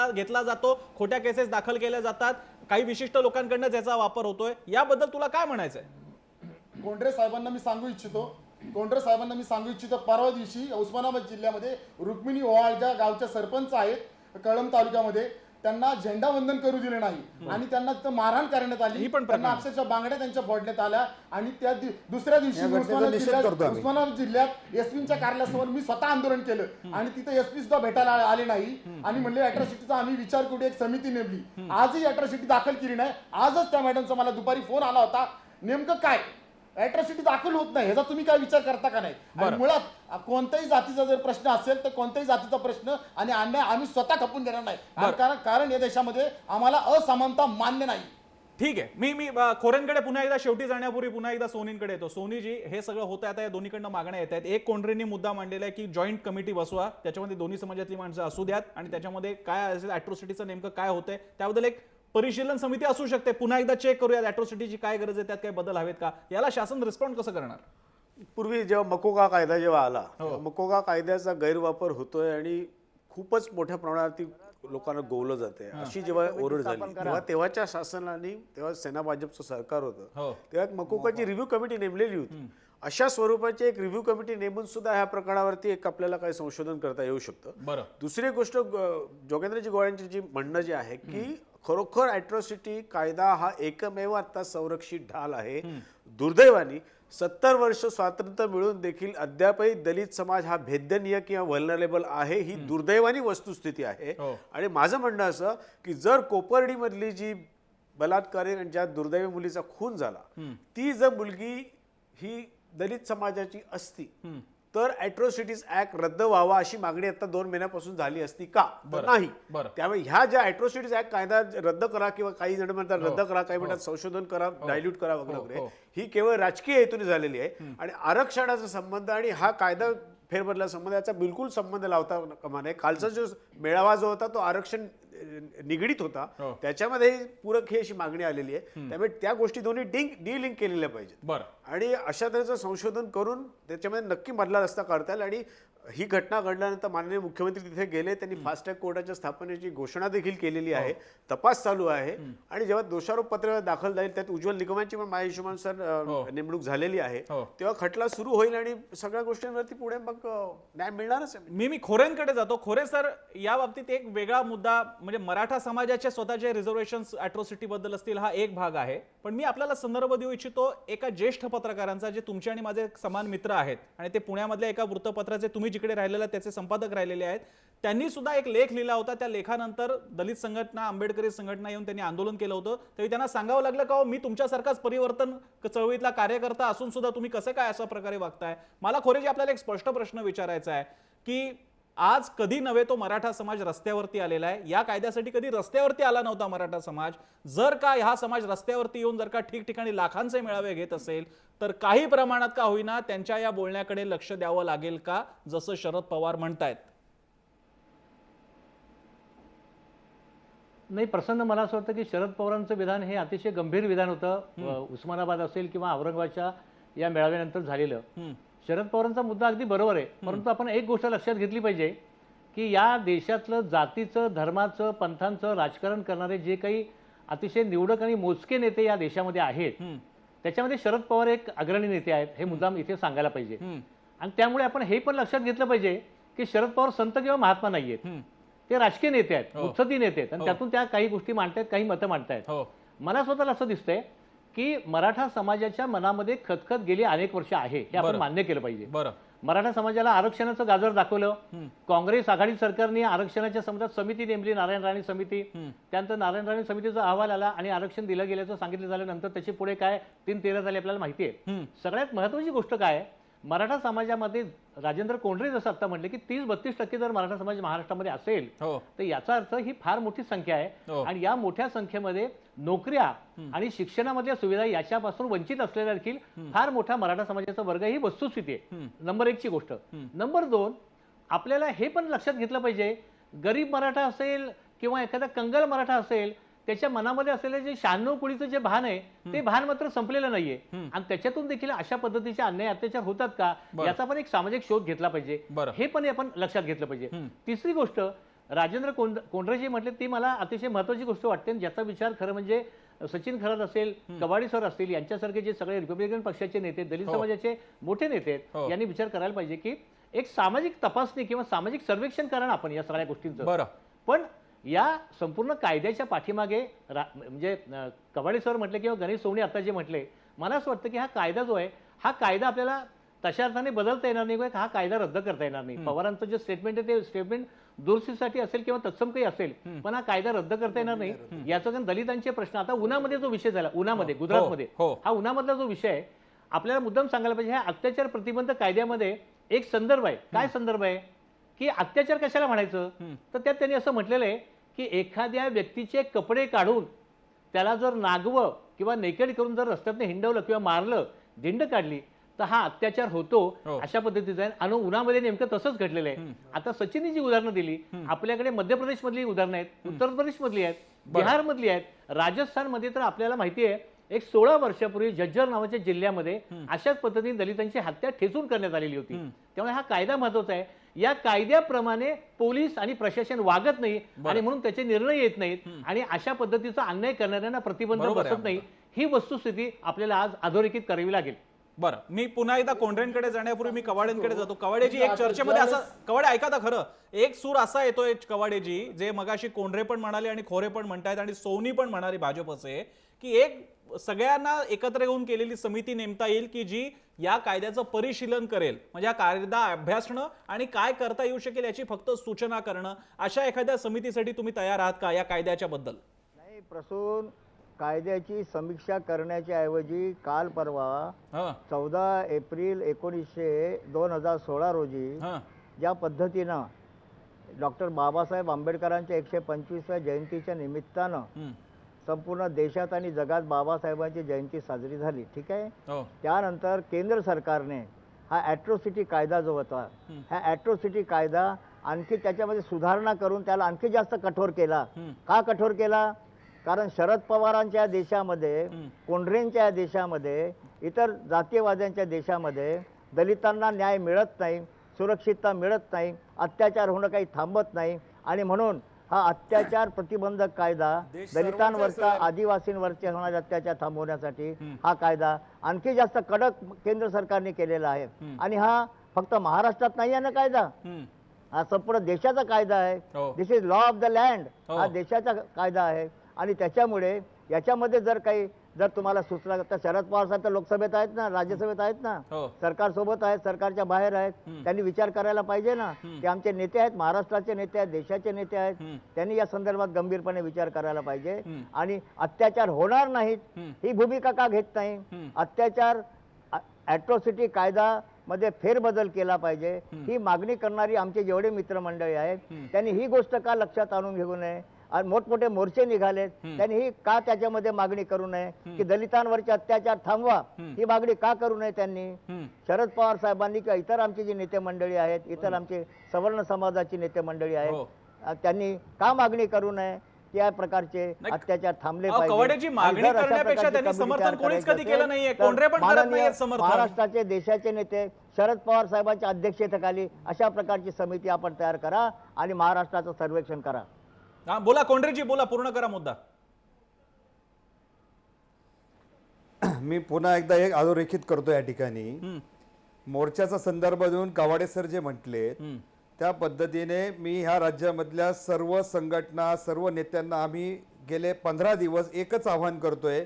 S1: घेतला जातो, खोट्या केसेस दाखल केल्या जातात, काही विशिष्ट लोकांकडनं त्याचा वापर होतोय, याबद्दल तुला काय म्हणायचंय?
S5: कोंढरे साहेबांना मी सांगू इच्छितो परवा दिवशी उस्मानाबाद जिल्ह्यामध्ये रुक्मिणी ओवाळ ज्या गावच्या सरपंच आहेत कळंब तालुक्यामध्ये, त्यांना झेंडावंदन करू दिले नाही आणि त्यांना मारहाण करण्यात आली. त्यांना अक्षरशः बांगड्या त्यांच्या फोडण्यात आल्या आणि त्या दुसऱ्या दिवशी उस्मानाबाद जिल्ह्यात एसपीच्या कार्यालयासमोर मी स्वतः आंदोलन केलं आणि तिथे एसपी सुद्धा भेटायला आले नाही आणि म्हणले अॅट्रॉसिटीचा आम्ही विचार करू, एक समिती नेमली. आजही अॅट्रॉसिटी दाखल केली नाही. आजच त्या मॅडमचा मला दुपारी फोन आला होता. नेमकं काय अॅट्रॉसिटी दाखल होत नाही ह्याचा तुम्ही काय विचार करता का नाही? आणि मुळात कोणत्याही जातीचा जर प्रश्न असेल तर कोणत्याही जातीचा प्रश्न आणि अन्याय आम्ही स्वतः खपून देणार नाही, कारण या देशामध्ये आम्हाला असमानता मान्य नाही.
S1: ठीक आहे. मी खोरेंकडे पुन्हा एकदा शेवटी जाण्यापूर्वी पुन्हा एकदा सोनींकडे येतो. सोनीजी, हे सगळं होतं आता या दोन्हीकडनं मागण्या येत आहेत. एक कोंढरेंनी मुद्दा मांडलेला आहे की जॉईंट कमिटी बसवा, त्याच्यामध्ये दोन्ही समाजातली माणसं असू द्यात आणि त्याच्यामध्ये काय असेल अॅट्रॉसिटीचं नेमकं काय होतंय त्याबद्दल एक परिशीलन समिती असू शकते. पुन्हा एकदा चेक करूया अॅट्रॉसिटीची काय गरज आहे, त्यात काय बदल हवेत का, याला शासन रिस्पॉन्ड कसं करणार?
S4: पूर्वी जेव्हा मकोका कायदा जेव्हा आला, मकोका कायद्याचा गैरवापर होतोय आणि खूपच मोठ्या प्रमाणावरती लोकांना गोवलं जाते अशी जेव्हा ओरड झाली तेव्हाच्या शासनाने, तेव्हा सेना भाजपचं सरकार होतं, तेव्हा मकोकाची रिव्ह्यू कमिटी नेमलेली होती. अशा स्वरूपाची एक रिव्ह्यू कमिटी नेमून सुद्धा ह्या प्रकरणावरती एक आपल्याला काही संशोधन करता येऊ शकतं. दुसरी गोष्ट, जोगेंद्रजी गोवाळांची जी म्हणणं जे आहे की खरोखर अॅट्रॉसिटी कायदा हा एकमेव आता संरक्षित ढाल आहे. दुर्दैवाने 70 वर्ष स्वातंत्र्य मिळून देखील अद्यापही दलित समाज हा भेदनीय किंवा व्हल्नरेबल आहे, ही दुर्दैवानी वस्तुस्थिती आहे. आणि माझं म्हणणं असं की जर कोपर्डीमधली जी बलात्कारी आणि ज्या दुर्दैवी मुलीचा खून झाला, ती जर मुलगी ही दलित समाजाची असती तर अॅट्रॉसिटीज ऍक्ट रद्द व्हावा अशी मागणी आता 2 महिन्यापासून झाली असती का? नाही. त्यामुळे ह्या ज्या अॅट्रॉसिटीज ऍक्ट कायदा रद्द करा किंवा काही जण म्हणतात रद्द करा, काही म्हणतात संशोधन करा, डायल्यूट करा वगैरे, ही केवळ राजकीय हेतूने झालेली आहे. आणि आरक्षणाचा संबंध आणि हा कायदा फेरबदला संबंध याचा बिलकुल संबंध लावता कामा नये. कालचा जो मेळावा जो होता तो आरक्षण निगडीत होता त्याच्यामध्ये पूरक ही अशी मागणी आलेली आहे. त्यामुळे त्या गोष्टी दोन्ही डिलिंक केलेल्या पाहिजेत
S1: बरं
S4: आणि अशा तऱ्हेचं संशोधन करून त्याच्यामध्ये नक्की मधला रस्ता काढता येईल. आणि ही घटना घडल्यानंतर माननीय मुख्यमंत्री तिथे गेले, त्यांनी फास्ट ट्रॅक कोर्टाच्या स्थापनेची घोषणा देखील केलेली आहे. तपास चालू आहे आणि जेव्हा दोषारोप पत्र दाखल जाईल त्यात उज्ज्वल निकमांची पण माझ्या हिशोबानुसार नेमणूक झालेली आहे, तेव्हा खटला सुरू होईल आणि सगळ्या गोष्टींवरती पुढे मग न्याय मिळणारच आहे.
S1: मी खोरेंकडे जातो. खोरे सर, या बाबतीत एक वेगळा मुद्दा म्हणजे मराठा समाजाच्या स्वतःचे रिझर्वेशन्स अॅट्रॉसिटी बद्दल असतील हा एक भाग आहे, पण मी आपल्याला संदर्भ देऊ इच्छितो एका ज्येष्ठ पत्रकारांचा, जे तुमचे आणि माझे समान मित्र आहेत आणि ते पुण्यामधल्या एका वृत्तपत्राचे तुम्ही जिकडे राहिलेला त्याचे संपादक राहिलेले आहेत. त्यांनी सुद्धा एक लेख लिहिला होता. त्या लेखानंतर दलित संघटना, आंबेडकरी संघटना येऊन त्यांनी आंदोलन केलं होतं. तरी त्यांना सांगावं लागलं का मी तुमच्यासारखाच परिवर्तन चळवळीतला कार्यकर्ता असून सुद्धा तुम्ही कसं काय अशा प्रकारे वागताय. मला खोरेजी आपल्याला एक स्पष्ट प्रश्न विचारायचा आहे की आज कधी नव्हे तो मराठा समाज रस्त्यावरती आलेला आहे. या कायद्यासाठी कधी रस्त्यावरती आला नव्हता मराठा समाज. जर का हा समाज रस्त्यावरती येऊन जर का ठिकठिकाणी लाखांचे मेळावे घेत असेल तर काही प्रमाणात का होईना त्यांच्या या बोलण्याकडे लक्ष द्यावं लागेल का, जसं शरद पवार म्हणतायत.
S6: नाही, प्रसन्न मला असं वाटतं की शरद पवारांचं विधान हे अतिशय गंभीर विधान होतं. उस्मानाबाद असेल किंवा औरंगाबादच्या या मेळाव्यानंतर झालेलं. शरद पवारांचा मुद्दा अगदी बरोबर आहे, परंतु आपण एक गोष्ट लक्षात घेतली पाहिजे की या देशातलं जातीचं, धर्माचं, पंथांचं राजकारण करणारे जे काही अतिशय निवडक आणि मोजके नेते या देशामध्ये आहेत, त्याच्यामध्ये शरद पवार एक अग्रणी नेते आहेत, हे मुद्दाम इथे सांगायला पाहिजे. आणि त्यामुळे आपण हे पण लक्षात घेतलं पाहिजे की शरद पवार संत किंवा महात्मा नाहीयेत, ते राजकीय नेते आहेत, मुत्सद्दी नेते आहेत आणि त्यातून त्या काही गोष्टी मांडतायत, काही मतं मांडतायत. मला स्वतःला असं दिसतंय की मराठा समाजाच्या मनामध्ये खतखत गेली अनेक वर्ष आहे, हे आपण मान्य केलं पाहिजे. मराठा समाजाला आरक्षणाचं गाजर दाखवलं. काँग्रेस आघाडी सरकारने आरक्षणाच्या संबंधात समिती नेमली, नारायण राणे समिती. त्यानंतर नारायण राणे समितीचा अहवाल आला आणि आरक्षण दिलं गेल्याचं सांगितलं झालं. नंतर त्याची पुढे काय 3-13 झाले आपल्याला माहिती आहे. सगळ्यात महत्वाची गोष्ट काय आहे, मराठा समाजामध्ये राजेंद्र कोंढरे जसं आता म्हटले की 30-32% जर मराठा समाज महाराष्ट्रामध्ये असेल तर याचा अर्थ ही फार मोठी संख्या आहे. आणि या मोठ्या संख्येमध्ये नोकऱ्या आणि शिक्षणामधल्या सुविधा याच्यापासून वंचित असलेला देखील फार मोठा मराठा समाजाचा वर्ग ही वस्तुस्थिती आहे. नंबर 1 ची गोष्ट. नंबर 2, आपल्याला हे पण लक्षात घेतलं पाहिजे, गरीब मराठा असेल किंवा एखादा कंगाल मराठा असेल, त्याच्या मनामध्ये असलेले जे 96 कुळीचं जे भान आहे ते भान मात्र संपलेलं नाहीये. आणि त्याच्यातून देखील अशा पद्धतीचे अन्याय अत्याचार होतात का, याचा पण एक सामाजिक शोध घेतला पाहिजे, हे पण आपण लक्षात घेतलं पाहिजे. तिसरी गोष्ट, राजेंद्र कोंढरेजी म्हटले ती मला अतिशय महत्वाची गोष्ट वाटते, ज्याचा विचार खरं म्हणजे सचिन खरात असेल, कवाडी सर असतील, यांच्यासारखे जे सगळे रिपब्लिकन पक्षाचे नेते, दलित समाजाचे मोठे नेते आहेत, यांनी विचार करायला पाहिजे की एक सामाजिक तपासणी किंवा सामाजिक सर्वेक्षण करा आपण या सगळ्या गोष्टींचं. पण या संपूर्ण कायद्याच्या पाठीमागे म्हणजे कवाडे सर म्हटले किंवा गणेश सोवणे आता जे म्हटले, मला असं वाटतं की हा कायदा जो आहे, हा कायदा आपल्याला तशा अर्थाने बदलता येणार नाही, हा कायदा रद्द करता येणार नाही. पवारांचं जे स्टेटमेंट आहे ते स्टेटमेंट दुरुस्तीसाठी असेल किंवा तत्सम काही असेल, पण हा कायदा रद्द करता येणार नाही. याचा कारण दलितांचे प्रश्न, आता उन्हामध्ये जो विषय झाला, उन्हामध्ये गुजरातमध्ये, हा उन्हामधला जो विषय आहे, आपल्याला मुद्दाम सांगायला पाहिजे. ह्या अत्याचार प्रतिबंध कायद्यामध्ये एक संदर्भ आहे. काय संदर्भ आहे की अत्याचार कशाला म्हणायचं, तर त्यात त्यांनी असं म्हटलेलं आहे की एखाद्या व्यक्तीचे कपडे काढून त्याला जर नागवं किंवा नेकेड करून जर रस्त्यातनं हिंडवलं किंवा मारलं, धिंड काढली, तर हा अत्याचार होतो. अशा पद्धतीचा आहे. आणि उन्हामध्ये नेमकं तसंच घडलेलं आहे. आता सचिननी जी उदाहरणं दिली, आपल्याकडे मध्य प्रदेश मधली उदाहरणं आहेत, उत्तर प्रदेश मधली आहेत, बिहार मधली आहेत, राजस्थान मध्ये तर आपल्याला माहिती आहे एक 16 वर्षापूर्वी झज्जर नावाच्या जिल्ह्यामध्ये अशाच पद्धतीने दलितांची हत्या ठेचून करण्यात आलेली होती. त्यामुळे हा कायदा महत्वाचा आहे. या कायद्याप्रमाणे पोलीस आणि प्रशासन वागत नाही आणि म्हणून त्याचे निर्णय येत नाहीत आणि अशा पद्धतीचा अन्याय करणाऱ्यांना प्रतिबंध बसत नाही. ही वस्तुस्थिती आपल्याला आज अधोरेखित करावी लागेल.
S1: बरं, मी पुन्हा एकदा कोंढरेंकडे जाण्यापूर्वी मी कवाडेंकडे जातो. कवाडेजी, एक चर्चेमध्ये असं, कवाडे ऐका तर खरं, एक सूर असा येतोय कवाडेजी, जे मगाशी कोंढरे पण म्हणाले आणि खोरे पण म्हणतायत आणि सोनी पण म्हणाले भाजपचे, की एक सगळ्यांना एकत्र येऊन केलेली समिती नेमता येईल की जी या कायद्याचं परिशीलन करेल, म्हणजे हा कायदा अभ्यासणं आणि काय करता येऊ शकेल याची फक्त सूचना करणं. अशा एखाद्या समितीसाठी तुम्ही तयार आहात का या कायद्याच्या बद्दल?
S2: नाही, प्रसून कायद्याची समीक्षा करण्याच्या ऐवजी काल परवा 14 एप्रिल 2016 रोजी ज्या पद्धतीनं डॉक्टर बाबासाहेब आंबेडकरांच्या 125व्या जयंतीच्या निमित्तानं संपूर्ण देशात आणि जगात बाबासाहेबांची जयंती साजरी झाली, ठीक आहे. त्यानंतर केंद्र सरकारने हा ॲट्रॉसिटी कायदा जो होता, हा ॲट्रॉसिटी कायदा आणखी त्याच्यामध्ये सुधारणा करून त्याला आणखी जास्त कठोर केला. का कठोर केला? कारण शरद पवारांच्या देशामध्ये, कोंढरेंच्या देशामध्ये, इतर जातीयवाद्यांच्या देशामध्ये दलितांना न्याय मिळत नाही, सुरक्षितता मिळत नाही, अत्याचार होणं काही थांबत नाही. आणि म्हणून हा अत्याचार प्रतिबंधक कायदा, दलितांवरचा, आदिवासींवरचे होणारे अत्याचार थांबवण्यासाठी हा कायदा आणखी जास्त कडक केंद्र सरकारने केलेला आहे. आणि हा फक्त महाराष्ट्रात नाही आहे ना कायदा, हा संपूर्ण देशाचा कायदा आहे. This is law of the land, हा देशाचा कायदा आहे. आणि त्याच्यामुळे याच्यामध्ये जर तुम्हाला सुचला तर शरद पवार साहेब तर लोकसभेत आहेत ना, राज्यसभेत आहेत ना, सरकार सोबत आहेत, सरकारच्या बाहेर आहेत. त्यांनी विचार करायला पाहिजे ना. ते आमचे नेते आहेत, महाराष्ट्राचे नेते आहेत, देशाचे नेते आहेत. त्यांनी या संदर्भात गंभीरपणे विचार करायला पाहिजे. आणि अत्याचार होणार नाहीत ही भूमिका का घेत नाही? अत्याचार, अॅट्रॉसिटी कायदा मध्ये फेरबदल केला पाहिजे ही मागणी करणारी आमचे जेवढे मित्रमंडळी आहेत त्यांनी ही गोष्ट का लक्षात आणून घेऊ नये? मोठमोठे मोर्चे निघालेत, त्यांनी ही का त्याच्यामध्ये मागणी करू नये की दलितांवरचे अत्याचार थांबवा? ही मागणी का करू नये त्यांनी? शरद पवार साहेबांनी किंवा इतर आमची जी नेते मंडळी आहेत, इतर आमचे सवर्ण समाजाची नेते मंडळी आहेत, त्यांनी का मागणी करू नये? त्या प्रकारचे अत्याचार थांबले
S1: कवाडेची मागणी करण्यापेक्षा त्यांनी समर्थन कोणीच कधी केलं नाहीये, कोंढरे पण करत नाहीये समर्थन.
S2: महाराष्ट्राचे, देशाचे नेते शरद पवार साहेबांच्या अध्यक्षतेखाली अशा प्रकारची समिती आपण तयार करा आणि महाराष्ट्राचं सर्वेक्षण करा.
S1: हा बोला कोंढरेजी, बोला, पूर्ण करा मुद्दा.
S3: मी पुन्हा एकदा एक अधोरेखित करतो या ठिकाणी. मोर्चाचा संदर्भ देऊन कवाडे सर जे म्हटले त्या पद्धतीने मी ह्या राज्यामधल्या सर्व संघटना, सर्व नेत्यांना आम्ही गेले 15 दिवस एकच आवाहन करतोय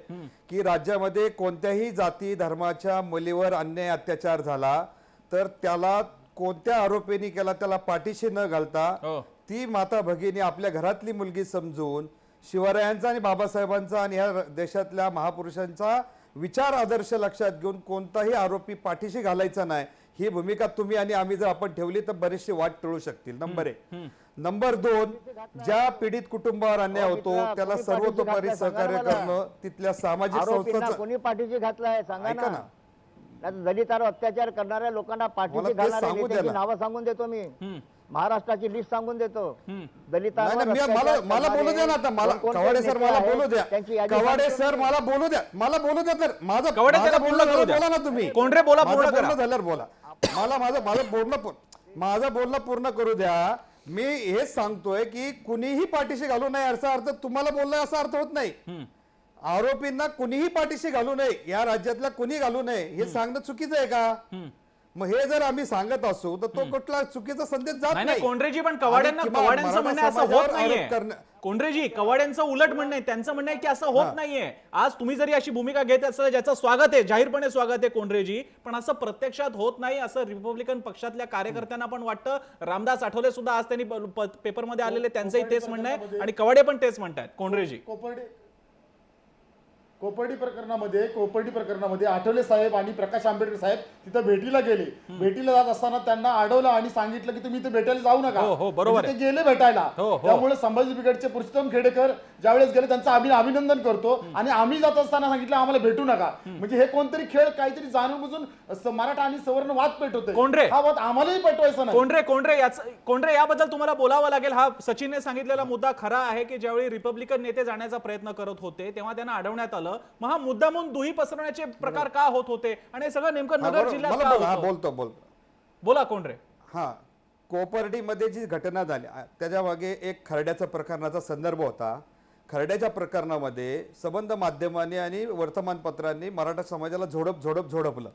S3: की राज्यामध्ये कोणत्याही जाती धर्माच्या मुलीवर अन्याय अत्याचार झाला तर त्याला कोणत्या आरोपींनी केला त्याला पाठीशी न घालता ती माता भगिनी आपल्या घरातली मुलगी समजून शिवरायांचा आणि बाबासाहेबांचा आणि ह्या देशातल्या महापुरुषांचा विचार आदर्श लक्षात घेऊन कोणताही आरोपी पाठीशी घालायचा नाही ही भूमिका तुम्ही आणि आम्ही जर आपण ठेवली तर बरेचसे वाट टळू शकतील. नंबर 1. नंबर 2, ज्या पीडित कुटुंबावर अन्याय होतो त्याला सर्वतोपरी सहकार्य करणं, तिथल्या सामाजिक संस्थांचा
S2: कोणी पाठीशी घातलाय सांगा ना. दलितांवर अत्याचार करणाऱ्या लोकांना पाठीशी घालणाऱ्या नावं सांगून देतो मी, महाराष्ट्राची लिस्ट सांगून देतो. दलितांवर
S3: मला बोलू द्या ना आता. मला कवाडे सर मला बोलू द्या. कवाडे सर मला बोलू द्या. मला बोलू द्या. तर माझं बोला ना तुम्ही.
S1: कोंढरे बोला, पूर्ण करा.
S3: झाल्यावर बोला. माझं बोलणं पूर्ण करू द्या. मी हेच सांगतोय की कुणीही पाठीशी घालू नये याचा अर्थ तुम्हाला बोललाय असा अर्थ होत नाही. आरोपींना कुणीही पाठीशी घालू नये, या राज्यातल्या कुणी घालू नये हे सांगणं चुकीचं आहे का? मग हे जर आम्ही सांगत असू तर तो कुठला चुकीचा संदेश जात नाही.
S1: कोंढरेजी पण कवाड्यांचं म्हणणं असं होत नाहीये. कोंढरेजी, कवाड्यांचं उलट म्हणणं आहे, त्यांचं म्हणणं आहे की असं होत नाहीये. आज तुम्ही जरी अशी भूमिका घेत असाल ज्याचं स्वागत आहे, जाहीरपणे स्वागत आहे कोंढरेजी, पण असं प्रत्यक्षात होत नाही असं रिपब्लिकन पक्षातल्या कार्यकर्त्यांना पण वाटतं. रामदास आठवले सुद्धा आज त्यांनी पेपरमध्ये आलेले त्यांचंही तेच म्हणणं आहे आणि कवाडे पण तेच म्हणतात. कोंढरेजी,
S5: कोपर्डी प्रकरणामध्ये आठवले साहेब आणि प्रकाश आंबेडकर साहेब तिथं भेटीला गेले. भेटीला जात असताना त्यांना अडवलं आणि सांगितलं की तुम्ही इथे भेटायला जाऊ नका.
S1: बरोबर,
S5: ते गेले भेटायला. त्यामुळे संभाजी ब्रिगेडचे पुरुषोत्तम खेडेकर ज्यावेळेस गेले त्यांचं आम्ही अभिनंदन करतो आणि आम्ही जात असताना सांगितलं आम्हाला भेटू नका. म्हणजे हे कोणतरी खेळ काहीतरी जाणून बुजून मराठा आणि सवर्ण वाद पेटवतोय.
S1: कोंढरे,
S5: हा वाद आम्हालाही पेटवायचा नाही.
S1: कोंढरे याबद्दल तुम्हाला बोलावं लागेल. हा सचिनने सांगितलेला मुद्दा खरा आहे की ज्यावेळी रिपब्लिकन नेते जाण्याचा प्रयत्न करत होते तेव्हा त्यांना अडवण्यात आलं. मग हा मुद्दा म्हणून दुही पसरवण्याचे प्रकार का होत होते आणि हे सगळं नेमकं नगर जिल्ह्यात का होतं?
S3: बोलतो
S1: बोला कोंढरे.
S3: हा, कोपर्डीमध्ये जी घटना झाली त्याच्या मागे एक खरड्याचा प्रकरणाचा संदर्भ होता. खरड्याच्या प्रकरणामध्ये संबंध माध्यमांनी आणि वर्तमानपत्रांनी मराठा समाजाला झोडपलं,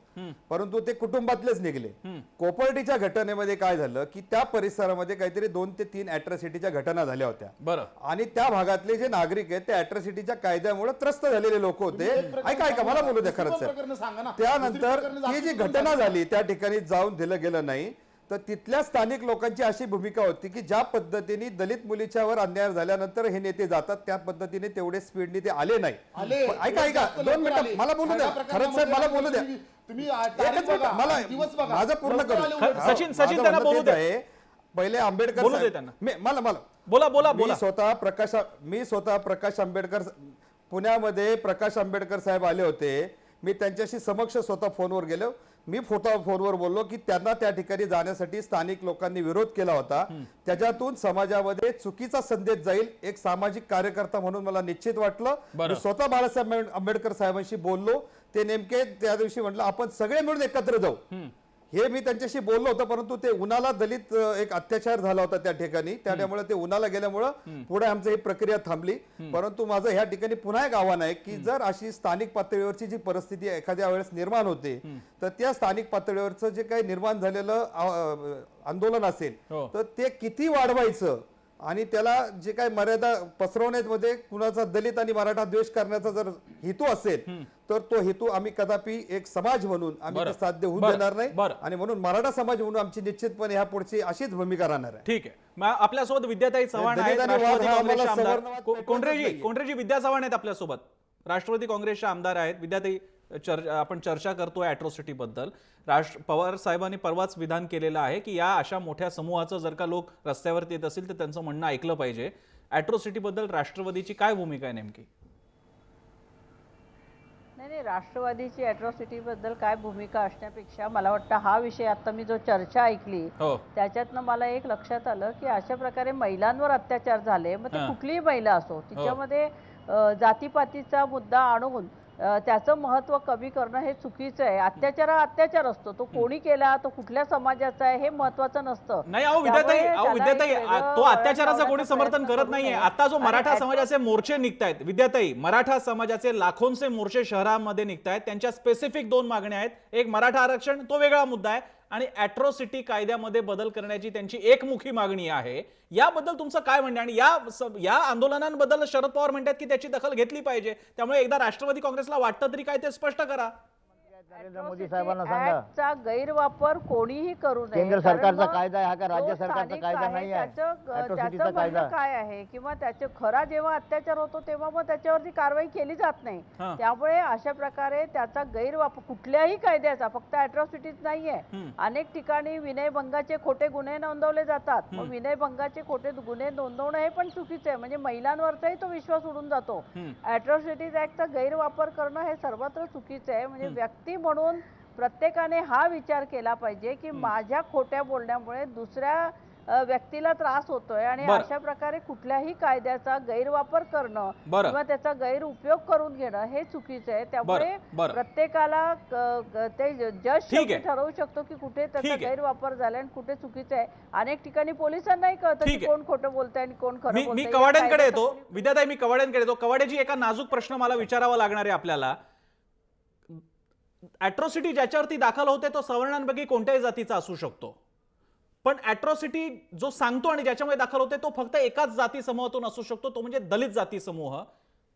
S3: परंतु ते कुटुंबातलेच निघले. कोपर्डीच्या घटनेमध्ये काय झालं की त्या परिसरामध्ये काहीतरी 2 ते 3 अॅट्रॉसिटीच्या घटना झाल्या होत्या.
S1: बरं.
S3: आणि त्या भागातले जे नागरिक आहेत ते अॅट्रॉसिटीच्या कायद्यामुळे त्रस्त झालेले लोक होते. ऐका मला बोलू द्या. खरंच त्यानंतर ही जी घटना झाली त्या ठिकाणी जाऊन दिलं गेलं नाही. तर तिथल्या स्थानिक लोकांची अशी भूमिका होती की ज्या पद्धतीने दलित मुलीच्यावर अन्याय झाल्यानंतर हे नेते जातात त्या पद्धतीने तेवढे स्पीडने ते आले नाही. ऐका 2 मिनिटं मला बोलू द्या. खरंच साहेब मला बोलू द्या. माझं पूर्ण करू.
S1: सचिन त्यांना बोलू द्या.
S3: पहिले आंबेडकर
S1: बोला.
S3: मी स्वतः प्रकाश आंबेडकर पुण्यामध्ये प्रकाश आंबेडकर साहेब आले होते. मी त्यांच्याशी समक्ष स्वतः फोनवर गेलो. मी फोनवर बोललो की त्यांना त्या ठिकाणी जाण्यासाठी स्थानिक लोकांनी विरोध केला होता, त्याच्यातून समाजामध्ये चुकीचा संदेश जाईल एक सामाजिक कार्यकर्ता म्हणून मला निश्चित वाटलं. मी स्वतः बाळासाहेब आंबेडकर साहेबांशी बोललो, ते नेमके त्या दिवशी म्हटलं आपण सगळे मिळून एकत्र जाऊ, हे मी त्यांच्याशी बोललो होतो. परंतु ते उन्हाला दलित एक अत्याचार झाला होता त्या ठिकाणी, त्यामुळे ते उन्हाला गेल्यामुळं पुढे आमची ही प्रक्रिया थांबली. परंतु माझं ह्या ठिकाणी पुन्हा एक आव्हान आहे की जर अशी स्थानिक पातळीवरची जी परिस्थिती एखाद्या वेळेस निर्माण होते, तर त्या स्थानिक पातळीवरचं जे काही निर्माण झालेलं आंदोलन असेल तर ते किती वाढवायचं आणि त्याला जे काही मर्यादा पसरवण्यामध्ये कुणाचा दलित आणि मराठा द्वेष करण्याचा जर हेतू असेल तर तो हेतू आम्ही कदापि एक समाज म्हणून आम्ही ते साध्य होऊ देणार नाही. आणि म्हणून मराठा समाज म्हणून आमची निश्चितपणे ह्या पुढची अशीच भूमिका राहणार आहे.
S1: ठीक आहे. आपल्यासोबत विद्याताई चव्हाण आहेत, राष्ट्रवादी काँग्रेसच्या आमदार. कोंढरेजी विद्या चव्हाण आहेत आपल्यासोबत, राष्ट्रवादी काँग्रेसच्या आमदार आहेत. विद्याताई, आपण चर्चा करतोय अॅट्रॉसिटी बद्दल. पवार साहेबांनी परवाच विधान केलेलं आहे की या अशा मोठ्या समूहाचं जर का लोक रस्त्यावरती येत असेल तर त्यांचं म्हणणं ऐकलं पाहिजे. अॅट्रॉसिटी बद्दल राष्ट्रवादीची काय भूमिका आहे नेमकी?
S7: नाही, राष्ट्रवादीची अॅट्रॉसिटी बद्दल काय भूमिका असण्यापेक्षा मला वाटतं हा विषय आता मी जो चर्चा ऐकली त्याच्यातनं मला एक लक्षात आलं की अशा प्रकारे महिलांवर अत्याचार झाले, मग ते कुठलीही महिला असो, तिच्यामध्ये जातीपातीचा मुद्दा आणून त्याचं महत्व कमी करणं हे चुकीचं आहे. अत्याचार असतो, तो कोणी केला, तो कुठल्या समाजाचा आहे हे महत्वाचं नसतं.
S1: नाही, विद्याताई तो अत्याचाराचं कोणी समर्थन करत नाहीये. आता जो मराठा समाजाचे मोर्चे निघतायत, विद्याताई, मराठा समाजाचे लाखोंचे मोर्चे शहरामध्ये निघतायत, त्यांच्या स्पेसिफिक 2 मागण्या आहेत. एक मराठा आरक्षण, तो वेगळा मुद्दा आहे, आणि अॅट्रॉसिटी कायद्यामध्ये बदल करण्याची त्यांची एकमुखी मागणी आहे. याबद्दल तुमचं काय म्हणणं? आणि या आंदोलनांबद्दल शरद पवार म्हणतात की त्याची दखल घेतली पाहिजे, त्यामुळे एकदा राष्ट्रवादी काँग्रेसला वाटतं तरी काय ते स्पष्ट करा.
S2: नरेंद्र मोदी साहेबांना सांगा,
S7: चा गैरवापर कोणीही करू नये.
S2: केंद्र सरकारचा कायदा आहे हा का राज्य सरकारचा कायदा नाही आहे?
S7: त्याचं म्हणणं काय आहे किंवा त्याचे खरा जेव्हा अत्याचार होतो तेव्हा मग त्याच्यावरती कारवाई केली जात नाही. त्यामुळे अशा प्रकारे त्याचा गैरवापर कुठल्याही कायद्याचा, फक्त अॅट्रॉसिटीज नाहीये, अनेक ठिकाणी विनयभंगाचे खोटे गुन्हे नोंदवले जातात. मग विनयभंगाचे खोटे गुन्हे नोंदवणं हे पण चुकीचं आहे, म्हणजे महिलांवरचाही तो विश्वास उडून जातो. अॅट्रॉसिटीज ऍक्टचा गैरवापर करणं हे सर्वत्र चुकीचं आहे. म्हणजे व्यक्ती म्हणून प्रत्येकाने हा विचार केला पाहिजे की माझ्या खोट्या बोलण्यामुळे दुसऱ्या व्यक्तीला त्रास होतोय आणि अशा प्रकारे कुठल्याही कायद्याचा गैरवापर करणं किंवा त्याचा गैरउपयोग करून घेणं हे चुकीचं आहे. त्यामुळे प्रत्येकाला ते जज ठरवू शकतो की कुठे त्याचा गैरवापर झाला आणि कुठे चुकीचं आहे. अनेक ठिकाणी पोलिसांनाही कळतं की कोण खोटं बोलतंय आणि कोण खरं बोलतंय.
S1: मी कवाड्यांकडे येतो, विद्याताई, मी कवाड्यांकडे येतो. कवाड्याची एका नाजूक प्रश्न मला विचारावा लागणार आहे आपल्याला. अॅट्रॉसिटी ज्याच्यावरती दाखल होते तो सवर्णांपैकी कोणत्याही जातीचा असू शकतो, पण अॅट्रॉसिटी जो सांगतो आणि ज्याच्यामध्ये दाखल होते तो फक्त एकाच जाती समूहातून असू शकतो, तो म्हणजे दलित जाती समूह.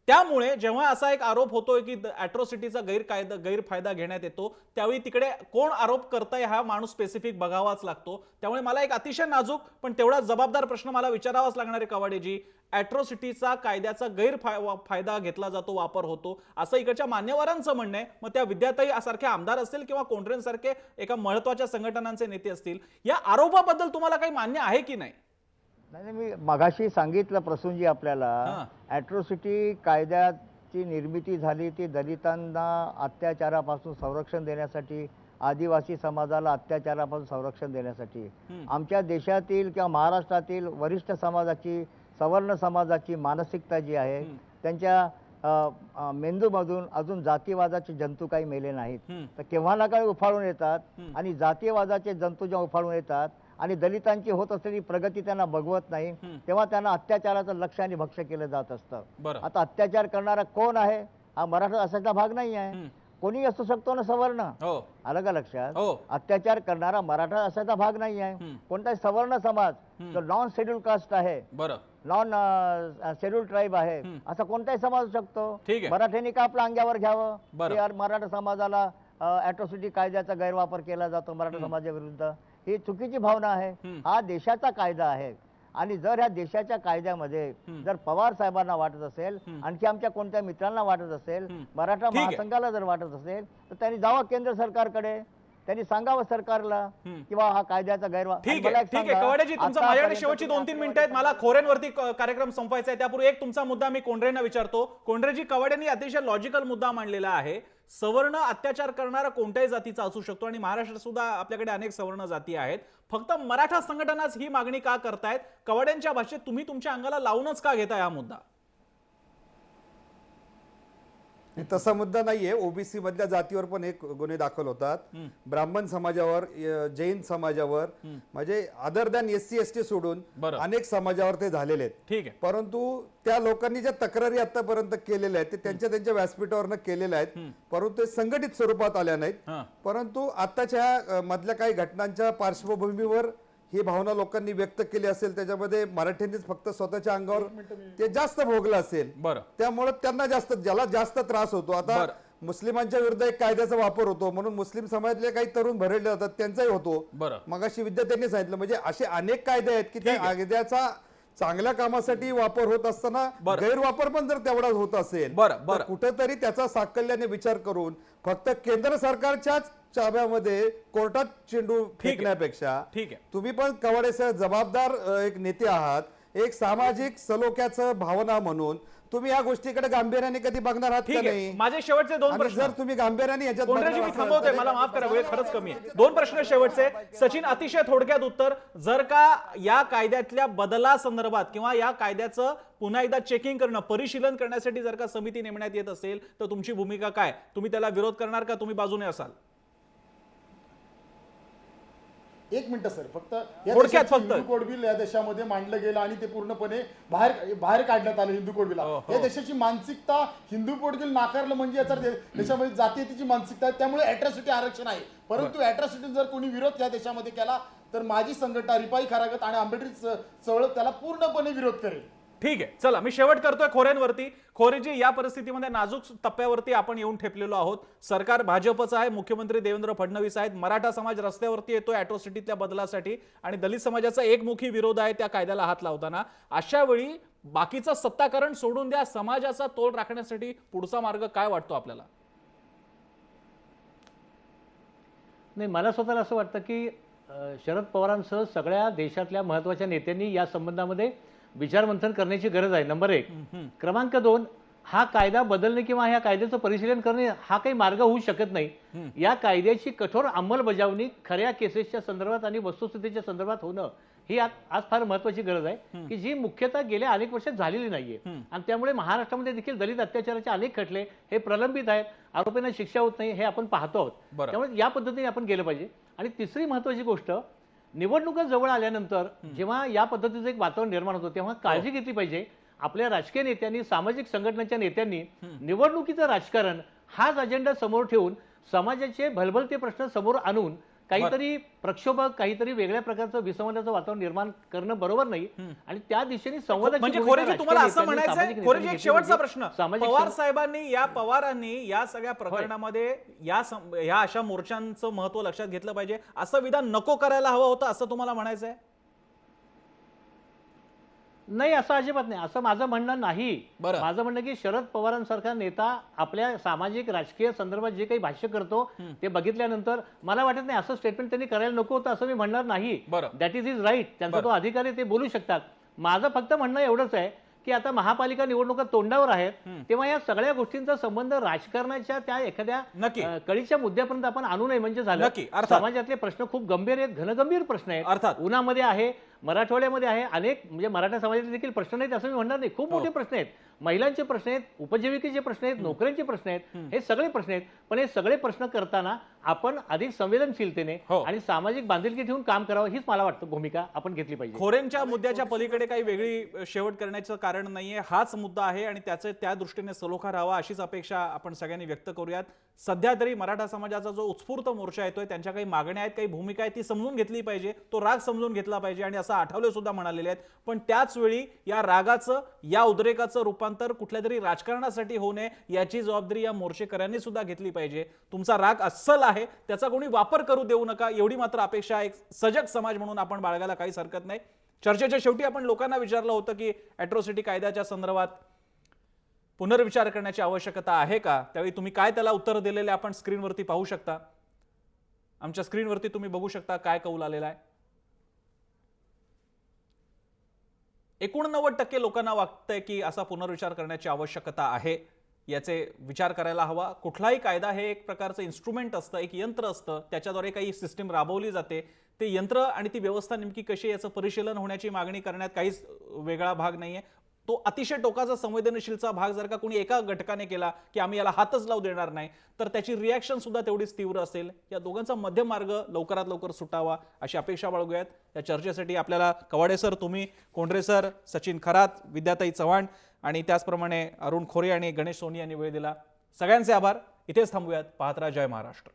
S1: त्यामुळे जेव्हा असा एक आरोप होतोय की अॅट्रॉसिटीचा गैरफायदा घेण्यात येतो, त्यावेळी तिकडे कोण आरोप करताय हा माणूस स्पेसिफिक बघावाच लागतो. त्यामुळे मला एक अतिशय नाजूक पण तेवढा जबाबदार प्रश्न मला विचारावाच लागणार आहे कवाडेजी. अॅट्रॉसिटीचा कायद्याचा गैरफायदा घेतला जातो, वापर होतो, असं इकडच्या मान्यवरांचं म्हणणं आहे. मग त्या विद्याताई सारखे आमदार असतील किंवा कोंढरेंसारखे एका महत्वाच्या संघटनांचे नेते असतील, या आरोपाबद्दल तुम्हाला काही मान्य आहे की नाही?
S2: नाही, मी मगाशी सांगितलं प्रसूनजी आपल्याला, अॅट्रॉसिटी कायद्याची निर्मिती झाली ती दलितांना अत्याचारापासून संरक्षण देण्यासाठी, आदिवासी समाजाला अत्याचारापासून संरक्षण देण्यासाठी. आमच्या देशातील किंवा महाराष्ट्रातील वरिष्ठ समाजाची, सवर्ण समाजाची मानसिकता जी आहे, त्यांच्या मेंदूमधून अजून जातीवादाचे जंतू काही मेले नाहीत. तर केव्हा ना काही उफाळून येतात आणि जातीवादाचे जंतू जेव्हा उफाळून येतात आणि दलितांची होत असलेली प्रगती त्यांना बघवत नाही, तेव्हा त्यांना अत्याचाराचं लक्ष्य आणि भक्ष्य केलं जात असतं. आता अत्याचार करणारा कोण आहे हा मराठा असायचा भाग नाही आहे, कोणी असू शकतो ना सवर्ण. आलं का लक्षात? अत्याचार करणारा मराठा असायचा भाग नाही आहे. कोणताही सवर्ण समाज जो नॉन शेड्यूल कास्ट आहे, नॉन शेड्यूल ट्राईब आहे, असा कोणताही समाज असू शकतो. मराठ्यांनी का आपल्या अंगावर घ्यावं? मराठा समाजाला अॅट्रॉसिटी कायद्याचा गैरवापर केला जातो मराठा समाजाविरुद्ध, ही चुकीची भावना आहे. हा देशाचा कायदा आहे आणि जर ह्या देशाच्या कायद्यामध्ये जर पवार साहेबांना वाटत असेल, आणखी आमच्या कोणत्या मित्रांना वाटत असेल, मराठा महासंघाला जर वाटत असेल, तर त्यांनी जावं केंद्र सरकारकडे, त्यांनी सांगावं सरकारला किंवा हा कायद्याचा गैरवापर.
S1: ठीक आहे कवाडेजी, तुमचा माझ्याकडे शेवटची 2-3 मिनिटं आहेत. मला खोरेंवरती कार्यक्रम संपवायचा आहे, त्यापूर्वी एक तुमचा मुद्दा मी कोंढरेंना विचारतो. कोंढरेजी, कवाडेंनी अतिशय लॉजिकल मुद्दा मांडलेला आहे सवर्ण अत्याचार करणारा कोणत्याही जातीचा असू शकतो आणि महाराष्ट्रात सुद्धा आपल्याकडे अनेक सवर्ण जाती आहेत. फक्त मराठा संघटनाच ही मागणी का करतायत? कवाड्यांच्या भाषेत तुम्ही तुमच्या अंगाला लावूनच का घेताय हा मुद्दा?
S3: तसा मुद्दा नाहीये. ओबीसी मधल्या जातीवर पण एक गुन्हे दाखल होतात, ब्राह्मण समाजावर, जैन समाजावर, म्हणजे अदर दॅन SC ST सोडून अनेक समाजावर ते झालेले आहेत.
S1: ठीक आहे.
S3: परंतु त्या लोकांनी ज्या तक्रारी आतापर्यंत केलेल्या आहेत ते त्यांच्या व्यासपीठावरनं केलेल्या आहेत, परंतु ते संघटित स्वरूपात आल्या नाहीत. परंतु आताच्या मधल्या काही घटनांच्या पार्श्वभूमीवर ही भावना लोकांनी व्यक्त केली असेल, त्याच्यामध्ये मराठ्यांनीच फक्त स्वतःच्या अंगावर ते जास्त भोगलं असेल, त्यामुळे त्यांना जास्त, ज्याला जास्त त्रास होतो. आता मुस्लिमांच्या विरुद्ध एक कायद्याचा वापर होतो म्हणून मुस्लिम समाजातले काही तरुण भरडले जातात, त्यांचाही होतो. मगाशी विद्यार्थ्यांनी सांगितलं, म्हणजे असे अनेक कायदे आहेत की त्या कायद्याचा चांगल्या कामासाठी वापर होत असताना गैरवापर पण जर तेवढाच होत असेल तर कुठेतरी त्याचा साकल्याने विचार करून फक्त केंद्र सरकारच्याच चाब्यामध्ये कोर्टात चेंडू फेकण्यापेक्षा तुम्ही पण कवाडेसह जबाबदार एक नेते आहात, एक सामाजिक सलोख्याचं भावना म्हणून तुम्ही या गोष्टीकडे गांभीर्याने कधी बघणार आहात का नाही?
S1: माझे शेवटचे 2 प्रश्न.
S3: जर तुम्ही गांभीर्याने याच्यात
S1: मी थांबवतोय, मला माफ करा, वेळ खरंच कमी आहे. 2 प्रश्न शेवटचे. सचिन, अतिशय थोडक्यात उत्तर. जर का या कायद्यातल्या बदला संदर्भात किंवा या कायद्याचं पुन्हा एकदा चेकिंग करणं, परिशीलन करण्यासाठी जर का समिती नेमण्यात येत असेल तर तुमची भूमिका काय? तुम्ही त्याला विरोध करणार का तुम्ही बाजूने असाल?
S5: 1 मिनिट सर, फक्त हिंदू कोड बिल या देशामध्ये मांडलं गेलं आणि ते पूर्णपणे बाहेर काढण्यात आलं हिंदू कोड बिल. या देशाची मानसिकता हिंदू कोड बिल नाकारलं म्हणजे याचा देशामध्ये जातीयतेची मानसिकता आहे, त्यामुळे अॅट्रॉसिटी आरक्षण आहे. परंतु अॅट्रॉसिटी जर कोणी विरोध या देशामध्ये केला तर माझी संघटना रिपाई खरागत आणि आंबेडकरी चळवळ त्याला पूर्णपणे विरोध करेल.
S1: ठीक आहे, चला मी शेवट करतोय खोरेंवरती. खोरेजी, या परिस्थितीमध्ये नाजूक टप्प्यावरती आपण येऊन ठेपलेलो आहोत. सरकार भाजपचं आहे, मुख्यमंत्री देवेंद्र फडणवीस आहेत, मराठा समाज रस्त्यावरती येतोय अॅट्रॉसिटीतल्या बदलासाठी आणि दलित समाजाचा एकमुखी विरोध आहे त्या कायद्याला हात लावताना. अशा वेळी बाकीचं सत्ताकरण सोडून द्या, समाजाचा तोल राखण्यासाठी पुढचा मार्ग काय वाटतो आपल्याला?
S6: नाही, मला स्वतःला असं वाटतं की शरद पवारांसह सगळ्या देशातल्या महत्त्वाच्या नेत्यांनी या संबंधामध्ये विचारमंथन करण्याची गरज आहे. नंबर 1. क्रमांक 2, हा कायदा बदलणे किंवा ह्या कायद्याचं परिशीलन करणे हा काही मार्ग होऊ शकत नाही. या कायद्याची कठोर अंमलबजावणी खऱ्या केसेसच्या संदर्भात आणि वस्तुस्थितीच्या संदर्भात होणं ही आज फार महत्वाची गरज आहे की जी मुख्यतः गेल्या अनेक वर्षात झालेली नाहीये. आणि त्यामुळे महाराष्ट्रामध्ये देखील दलित अत्याचाराचे अनेक खटले हे प्रलंबित आहेत, आरोपींना शिक्षा होत नाही हे आपण पाहतो आहोत. त्यामुळे या पद्धतीने आपण गेलं पाहिजे. आणि तिसरी महत्वाची गोष्ट, निवडणुका जवळ आल्यानंतर जेव्हा या पद्धतीचं एक वातावरण निर्माण होतं तेव्हा काळजी घेतली पाहिजे. आपल्या राजकीय नेत्यांनी, सामाजिक संघटनांच्या नेत्यांनी निवडणुकीचं राजकारण हाच अजेंडा समोर ठेवून समाजाचे भलभलते प्रश्न समोर आणून काहीतरी प्रक्षोभक, काहीतरी वेगळ्या प्रकारचं विसंवादाचं वातावरण निर्माण करणं बरोबर नाही. आणि त्या दिशेने संवादाची
S1: म्हणजे खोरेजी, तुम्हाला असं म्हणायचंय, खोरेजी एक शेवटचा प्रश्न, पवार साहेबांनी या सगळ्या प्रकरणामध्ये या अशा मोर्चांचं महत्व लक्षात घेतलं पाहिजे, असं विधान नको करायला हवं होतं असं तुम्हाला म्हणायचंय?
S6: नाही, असं अजिबात नाही, असं माझं म्हणणं नाही. माझं म्हणणं की शरद पवारांसारखा नेता आपल्या सामाजिक राजकीय संदर्भात जे काही भाष्य करतो ते बघितल्यानंतर मला वाटत नाही असं स्टेटमेंट त्यांनी करायला नको होतं असं मी म्हणणार नाही. दॅट इज राईट, त्यांचा तो अधिकार आहे, ते बोलू शकतात. माझं फक्त म्हणणं एवढंच आहे की आता महापालिका निवडणुका तोंडावर आहेत, तेव्हा या सगळ्या गोष्टींचा संबंध राजकारणाच्या त्या एखाद्या कळीच्या मुद्द्यापर्यंत आपण आणू नये म्हणजे झालं. समाजातले प्रश्न खूप गंभीर आहेत, घनगंभीर प्रश्न आहेत, उन्हामध्ये आहे, मराठवाड्यामध्ये आहे, अनेक म्हणजे मराठा समाजाचे देखील प्रश्न नाहीत असं मी म्हणणार नाही. खूप मोठे प्रश्न आहेत, महिलांचे प्रश्न आहेत, उपजीविकेचे प्रश्न आहेत, नोकऱ्यांचे प्रश्न आहेत, हे सगळे प्रश्न आहेत. पण हे सगळे प्रश्न करताना आपण अधिक संवेदनशीलतेने आणि सामाजिक बांधिलकी ठेवून काम करावं हीच मला वाटतं भूमिका आपण घेतली पाहिजे.
S1: खोरेंच्या मुद्द्याच्या पलीकडे काही वेगळी शेवट करण्याचं कारण नाहीये, हाच मुद्दा आहे आणि त्याचे त्या दृष्टीने सलोखा राहावा अशीच अपेक्षा आपण सगळ्यांनी व्यक्त करूयात. सध्या तरी मराठा समाजाचा जो उत्स्फूर्त मोर्चा येतोय, त्यांच्या काही मागण्या आहेत, काही भूमिका आहेत, ती समजून घेतली पाहिजे, तो राग समजून घेतला पाहिजे आणि असं आठवले सुद्धा म्हणालेले आहेत. पण त्याच वेळी या रागाचं, या उद्रेकाचं रूपांतर कुठल्या तरी राजकारणासाठी होऊ नये याची जबाबदारी या मोर्चेकऱ्यांनी सुद्धा घेतली पाहिजे. तुमचा राग अस्सल आहे, त्याचा कोणी वापर करू देऊ नका, एवढी मात्र अपेक्षा एक सजग समाज म्हणून आपण बाळगायला काहीच हरकत नाही. चर्चेच्या शेवटी आपण लोकांना विचारलं होतं की अॅट्रॉसिटी कायद्याच्या संदर्भात पुनर्विचार करण्याची आवश्यकता आहे का, त्यावेळी तुम्ही काय त्याला उत्तर दिलेले आपण स्क्रीनवरती पाहू शकता. आमच्या स्क्रीनवरती तुम्ही बघू शकता काय कौल आलेला आहे. 89% लोकांना वाटतंय की असा पुनर्विचार करण्याची आवश्यकता आहे. याचे विचार करायला हवा. कुठलाही कायदा हे एक प्रकारचं इन्स्ट्रुमेंट असतं, एक यंत्र असतं, त्याच्याद्वारे काही सिस्टीम राबवली जाते. ते यंत्र आणि ती व्यवस्था नेमकी कशी याचं परिशीलन होण्याची मागणी करण्यात काहीच वेगळा भाग नाहीये. तो अतिशय टोकाचा संवेदनशीलचा भाग जर का कोणी एका घटकाने केला की आम्ही याला हातच लावू देणार नाही, तर त्याची रिॲक्शन सुद्धा तेवढीच तीव्र असेल. या दोघांचा मध्यम मार्ग लवकरात लवकर सुटावा अशी अपेक्षा बाळगूयात. या चर्चेसाठी आपल्याला कवाडे सर, तुम्ही, कोंढरे सर, सचिन खरात, विद्याताई चव्हाण आणि त्याचप्रमाणे अरुण खोरे आणि गणेश सोनी यांनी वेळ दिला. सगळ्यांचे आभार. इथेच थांबूयात. पाहत राहा जय महाराष्ट्र.